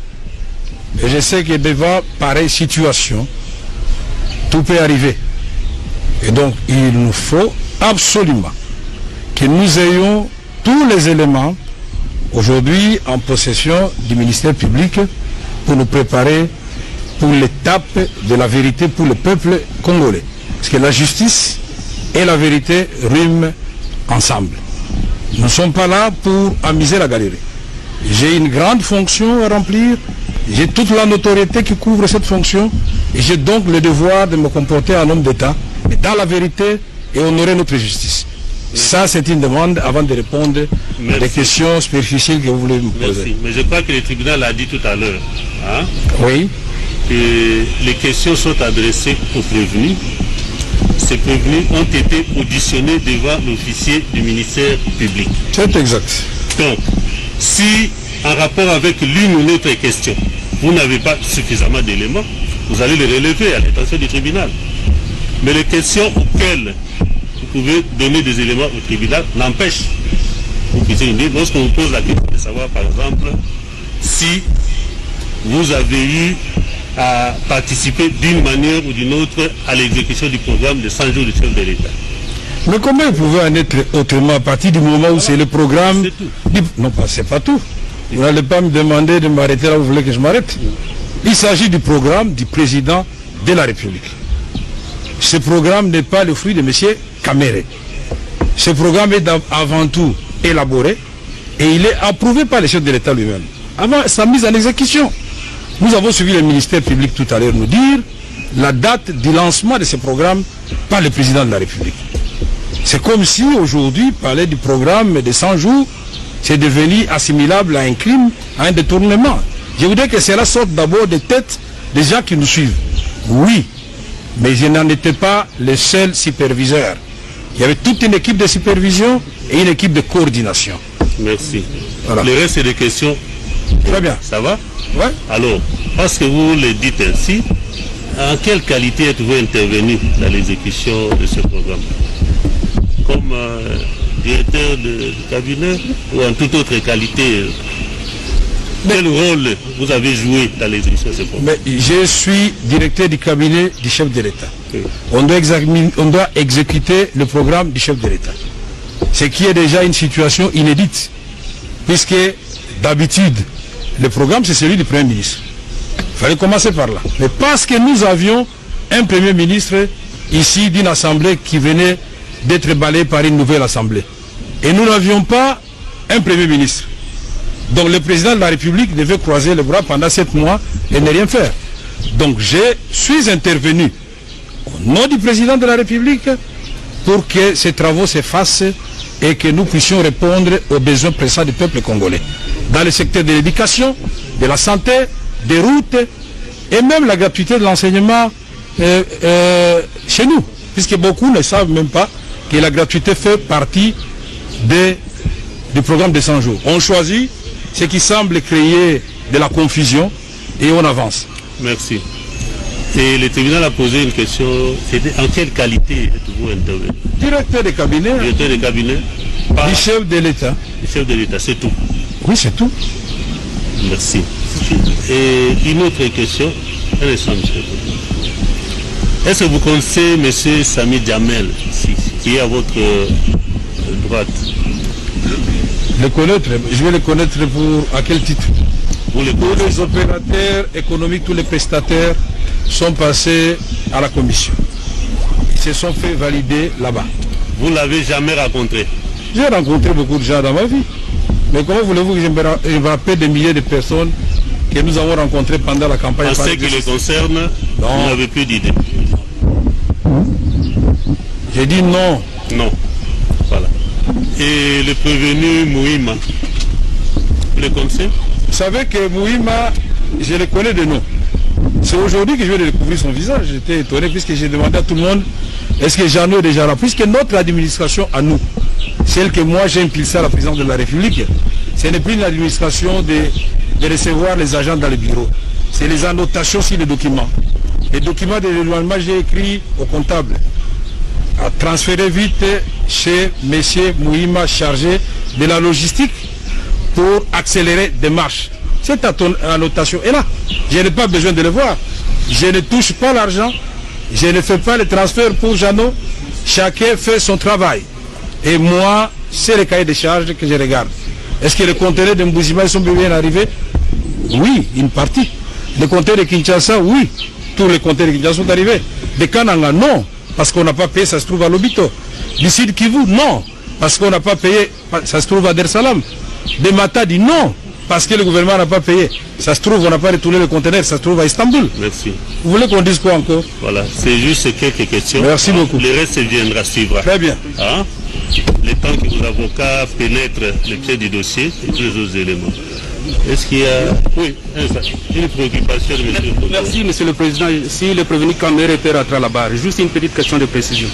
Speaker 7: Et je sais que devant pareille situation, tout peut arriver. Et donc, il nous faut absolument que nous ayons tous les éléments aujourd'hui en possession du ministère public pour nous préparer pour l'étape de la vérité pour le peuple congolais. Parce que la justice et la vérité riment ensemble. Nous ne sommes pas là pour amuser la galerie. J'ai une grande fonction à remplir, j'ai toute la notoriété qui couvre cette fonction, et j'ai donc le devoir de me comporter en homme d'État, mais dans la vérité et honorer notre justice. Ça, c'est une demande avant de répondre à des questions superficielles que vous voulez me poser.
Speaker 1: Merci. Mais je crois que le tribunal l'a dit tout à l'heure. Hein,
Speaker 7: oui.
Speaker 1: Que les questions sont adressées aux prévenus. Ces prévenus ont été auditionnés devant l'officier du ministère public.
Speaker 7: C'est exact.
Speaker 1: Donc, si en rapport avec l'une ou l'autre question, vous n'avez pas suffisamment d'éléments, vous allez les relever à l'attention du tribunal. Mais les questions auxquelles vous pouvez donner des éléments au tribunal n'empêchent. Vous puissiez dire, lorsqu'on vous pose la question de savoir, par exemple, si vous avez eu à participer d'une manière ou d'une autre à l'exécution du programme de 100 jours du chef de l'État.
Speaker 7: Mais comment vous pouvez en être autrement à partir du moment où c'est le programme Non, c'est pas tout. Vous n'allez pas me demander de m'arrêter là où vous voulez que je m'arrête. Il s'agit du programme du président de la République. Ce programme n'est pas le fruit de M. Kamere. Ce programme est avant tout élaboré et il est approuvé par le chef de l'État lui-même. Avant sa mise en exécution. Nous avons suivi le ministère public tout à l'heure nous dire la date du lancement de ce programme par le président de la République. C'est comme si aujourd'hui, parler du programme de 100 jours, c'est devenu assimilable à un crime, à un détournement. Je voudrais que cela sorte d'abord des têtes des gens qui nous suivent. Oui, mais je n'en étais pas le seul superviseur. Il y avait toute une équipe de supervision et une équipe de coordination.
Speaker 1: Merci.
Speaker 7: Voilà.
Speaker 1: Le reste, c'est des questions.
Speaker 7: Très bien.
Speaker 1: Ça va?
Speaker 7: Ouais.
Speaker 1: Alors, parce que vous le dites ainsi, en quelle qualité êtes-vous intervenu dans l'exécution de ce programme? Comme directeur de cabinet ou en toute autre qualité? Quel rôle vous avez joué dans l'exécution de ce programme?
Speaker 7: Mais je suis directeur du cabinet du chef de l'État. Oui. On doit exécuter le programme du chef de l'État. Ce qui est déjà une situation inédite, puisque d'habitude, le programme c'est celui du Premier ministre. Il fallait commencer par là. Mais parce que nous avions un Premier ministre ici d'une assemblée qui venait d'être balayée par une nouvelle assemblée. Et nous n'avions pas un Premier ministre. Donc le président de la République devait croiser les bras pendant 7 mois et ne rien faire. Donc je suis intervenu au nom du président de la République pour que ces travaux se fassent et que nous puissions répondre aux besoins pressants du peuple congolais. Dans le secteur de l'éducation, de la santé, des routes et même la gratuité de l'enseignement chez nous. Puisque beaucoup ne savent même pas que la gratuité fait partie du programme de 100 jours. On choisit ce qui semble créer de la confusion et on avance.
Speaker 1: Merci. Et le tribunal a posé une question, c'était en quelle qualité êtes-vous intervenu?
Speaker 7: Directeur de cabinet.
Speaker 1: Directeur de cabinet.
Speaker 7: Du chef de l'État.
Speaker 1: Du chef de l'État, c'est tout.
Speaker 7: Oui, c'est tout.
Speaker 1: Merci. Et une autre question, un instant, monsieur. Est-ce que vous connaissez M. Sami Djamel, qui est à votre droite?
Speaker 7: Le connaître, je vais le connaître à quel titre? Tous les opérateurs économiques, tous les prestataires sont passés à la commission. Ils se sont fait valider là-bas.
Speaker 1: Vous ne l'avez jamais rencontré?
Speaker 7: J'ai rencontré beaucoup de gens dans ma vie. Mais comment voulez-vous que je me rappelle des milliers de personnes que nous avons rencontrées pendant la campagne?
Speaker 1: En ce qui les concerne, vous n'avez plus d'idée?
Speaker 7: J'ai dit non.
Speaker 1: Non. Voilà. Et le prévenu Mouima, vous le connaissez?
Speaker 7: Vous savez que Mouima, je le connais de nom. C'est aujourd'hui que je vais découvrir son visage. J'étais étonné puisque j'ai demandé à tout le monde est-ce que j'en ai déjà là? Puisque notre administration à nous, celle que moi j'ai impulsée à la présidence de la République, ce n'est plus une administration de recevoir les agents dans le bureau. C'est les annotations sur les documents. Les documents de l'éloignement, j'ai écrit au comptable à transférer vite chez M. Mouima, chargé de la logistique, pour accélérer des marches. Cette annotation est là. Je n'ai pas besoin de le voir. Je ne touche pas l'argent. Je ne fais pas le transfert pour Jeannot. Chacun fait son travail. Et moi, c'est le cahier de charges que je regarde. Est-ce que les conteneurs de Mbouzima sont bien arrivés? Oui, une partie. Les conteneurs de Kinshasa, oui. Tous les conteneurs de Kinshasa sont arrivés. De Kananga, non. Parce qu'on n'a pas payé, ça se trouve à Lobito. Du Sud Kivu, non. Parce qu'on n'a pas payé, ça se trouve à Dar es Salaam. De Matadi, non. Parce que le gouvernement n'a pas payé. Ça se trouve, on n'a pas retourné le conteneur, ça se trouve à Istanbul.
Speaker 1: Merci.
Speaker 7: Vous voulez qu'on dise quoi encore?
Speaker 1: Voilà, c'est juste quelques questions.
Speaker 7: Merci beaucoup.
Speaker 1: Le reste viendra suivre.
Speaker 7: Très bien.
Speaker 1: Hein? Le temps que vos avocats pénètrent le pied du dossier et tous les autres éléments. Est-ce qu'il y a une préoccupation de M. le
Speaker 10: Merci, Monsieur le Président. Si le prévenu Kamere était rentré à la barre, juste une petite question de précision.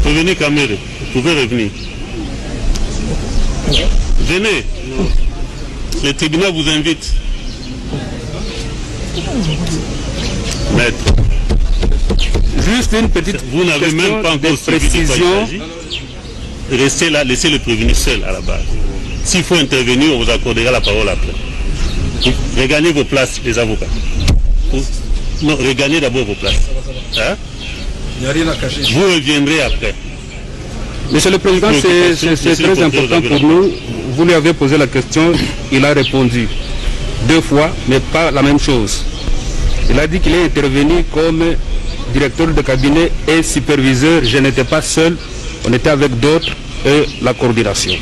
Speaker 1: Prévenu Kamere, vous pouvez revenir. Venez. Le tribunal vous invite. Maître.
Speaker 5: Juste une petite
Speaker 1: Vous n'avez même pas encore
Speaker 5: précision.
Speaker 1: Restez là, laissez le prévenu seul à la base. S'il faut intervenir, on vous accordera la parole après. Regagnez vos places, les avocats. Non, regagnez d'abord vos places. Hein?
Speaker 7: Il n'y a rien à cacher.
Speaker 1: Vous reviendrez après.
Speaker 5: Monsieur le Président, c'est très important pour nous. Vous lui avez posé la question, il a répondu 2 fois, mais pas la même chose. Il a dit qu'il est intervenu comme directeur de cabinet et superviseur. Je n'étais pas seul, on était avec d'autres et la coordination.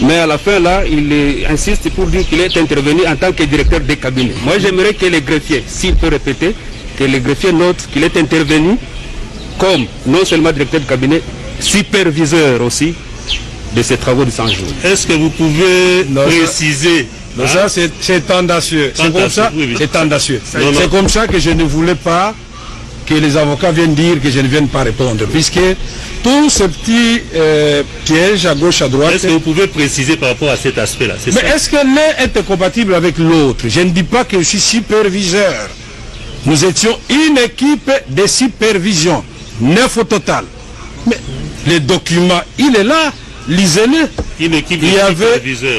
Speaker 5: Mais à la fin, là, il insiste pour dire qu'il est intervenu en tant que directeur de cabinet. Moi, j'aimerais que les greffiers, s'il peut répéter, que les greffiers notent qu'il est intervenu comme non seulement directeur de cabinet, superviseur aussi de ces travaux de 100 jours.
Speaker 1: Est-ce que vous pouvez préciser?
Speaker 7: Non, ça c'est tendancieux. C'est comme ça,
Speaker 1: oui.
Speaker 7: c'est tendancieux.
Speaker 1: Non.
Speaker 7: C'est comme ça que je ne voulais pas que les avocats viennent dire que je ne vienne pas répondre. Puisque tous ces petits pièges à gauche, à droite...
Speaker 1: Est-ce que vous pouvez préciser par rapport à cet aspect-là?
Speaker 7: Mais est-ce que l'un est incompatible avec l'autre? Je ne dis pas que je suis superviseur. Nous étions une équipe de supervision, 9 au total. Mais les documents, il est là, lisez-le.
Speaker 1: Il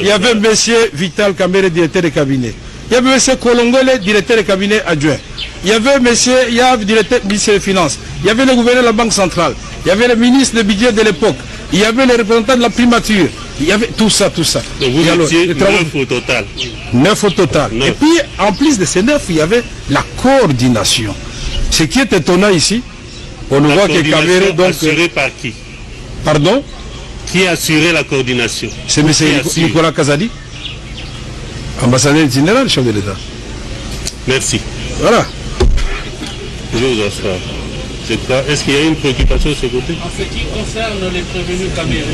Speaker 7: y avait M. Vital Kamere, directeur de cabinet. Il y avait M. Kolongole, directeur de cabinet adjoint. Il y avait M. Yav, directeur ministère des Finances. Il y avait le gouverneur de la Banque centrale. Il y avait le ministre du budget de l'époque. Il y avait les représentants de la primature. Il y avait tout ça.
Speaker 1: Donc vous étiez 9 au total.
Speaker 7: 9 au total.
Speaker 1: 9.
Speaker 7: Et puis, en plus de ces 9, il y avait la coordination. Ce qui est étonnant ici, on voit que Kamere... donc
Speaker 1: assurée par qui?
Speaker 7: Pardon?
Speaker 1: Qui a assuré la coordination?
Speaker 7: C'est M. Nicolas Kazadi, ambassadeur itinérant, chef de l'État.
Speaker 1: Merci.
Speaker 7: Voilà.
Speaker 1: Je vous assois. Est-ce qu'il y a une préoccupation de ce côté?
Speaker 6: En ce qui concerne les prévenus Kamere.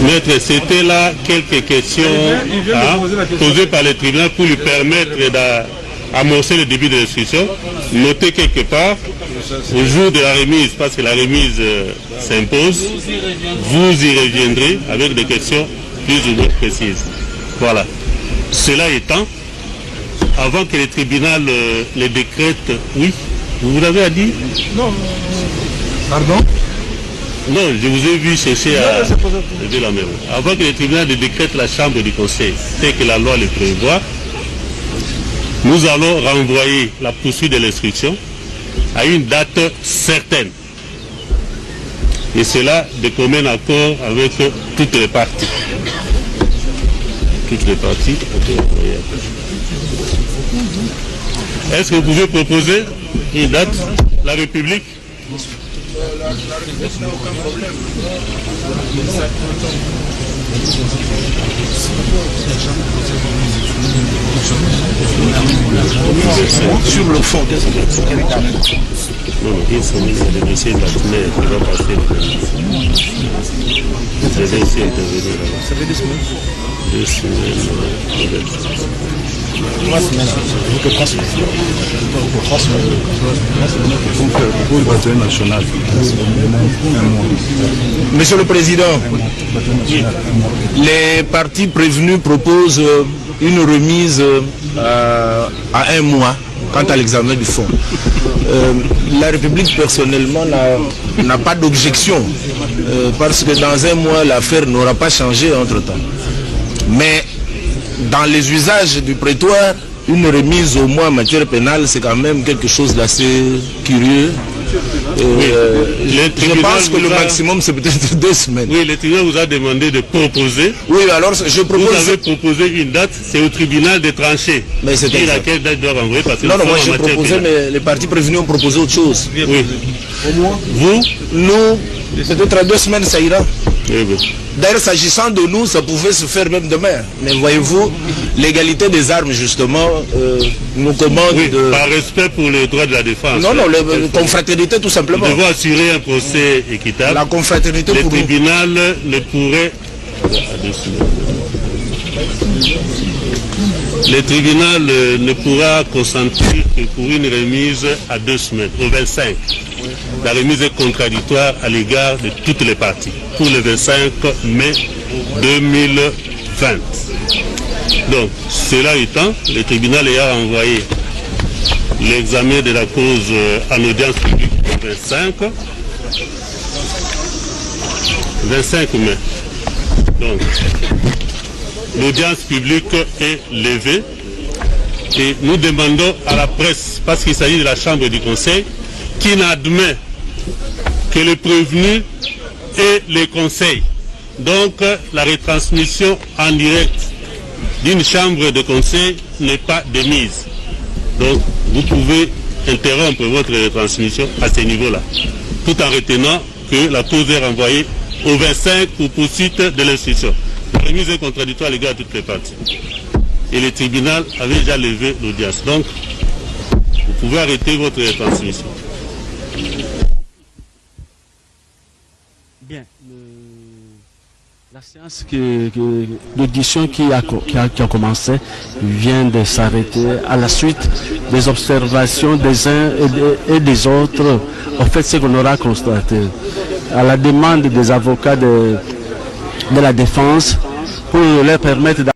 Speaker 1: Maître, c'était là quelques questions posées par le tribunal pour lui permettre d'amorcer le début de l'instruction. Notez quelque part, au jour de la remise, parce que la remise s'impose, vous y reviendrez avec des questions plus ou moins précises. Voilà. Cela étant, avant que le tribunal les décrète, oui, vous l'avez dit?
Speaker 7: Non. Pardon?
Speaker 1: Non, je vous ai vu chercher à lever la main. Avant que le tribunal ne décrète la chambre du conseil, tel que la loi le prévoit, nous allons renvoyer la poursuite de l'instruction à une date certaine. Et cela de commun accord avec toutes les parties. Toutes les parties. Est-ce que vous pouvez proposer une date? La République?
Speaker 10: La République n'a aucun problème.
Speaker 2: Sur le fond, qu'est-ce que
Speaker 1: non, une semaine, c'est le dossier d'Atmer qui va passer. Vous avez aussi intervenu là-bas.
Speaker 2: Ça fait 2 semaines.
Speaker 1: 2 semaines.
Speaker 2: 3 semaines. Que 3 semaines. 3 semaines.
Speaker 11: Pour le bâtiment national.
Speaker 12: Monsieur le Président, les partis prévenus proposent une remise à 1 mois quant à l'examen du fond. La République personnellement n'a pas d'objection parce que dans 1 mois l'affaire n'aura pas changé entre temps. Mais dans les usages du prétoire, une remise au mois en matière pénale, c'est quand même quelque chose d'assez curieux. Je pense que le maximum c'est peut-être 2 semaines.
Speaker 1: Oui, le tribunal vous a demandé de proposer.
Speaker 12: Oui, alors je propose...
Speaker 1: Vous avez proposé une date, c'est au tribunal de trancher.
Speaker 12: Mais c'est
Speaker 1: à laquelle date doit renvoyer parce que
Speaker 12: non, moi j'ai proposé, mais les partis prévenus ont proposé autre chose.
Speaker 1: Oui.
Speaker 12: Au moins.
Speaker 1: Vous?
Speaker 12: Nous, peut-être à 2 semaines ça ira.
Speaker 1: Oui.
Speaker 12: D'ailleurs, s'agissant de nous, ça pouvait se faire même demain. Mais voyez-vous, l'égalité des armes, justement, nous commande de...
Speaker 1: Par respect pour les droits de la défense.
Speaker 12: Non, la confraternité, tout simplement.
Speaker 1: Nous devons assurer un procès équitable.
Speaker 12: La confraternité
Speaker 1: pour
Speaker 12: nous.
Speaker 1: Le tribunal ne pourrait... Le tribunal ne pourra consentir que pour une remise à 2 semaines, au 25. la remise est contradictoire à l'égard de toutes les parties pour le 25 mai 2020. Donc, cela étant, le tribunal ayant envoyé l'examen de la cause en audience publique le 25 mai. Donc, l'audience publique est levée et nous demandons à la presse, parce qu'il s'agit de la Chambre du Conseil, qui n'admet que le prévenu et les conseils. Donc, la retransmission en direct d'une chambre de conseil n'est pas de mise. Donc, vous pouvez interrompre votre retransmission à ce niveau-là, tout en retenant que la cause est renvoyée au 25 pour poursuite de l'instruction. La remise est contradictoire à l'égard de toutes les parties. Et le tribunal avait déjà levé l'audience. Donc, vous pouvez arrêter votre retransmission.
Speaker 13: Bien. La séance d'audition qui a commencé vient de s'arrêter à la suite des observations des uns et des autres. En fait, ce qu'on aura constaté, à la demande des avocats de la défense, pour leur permettre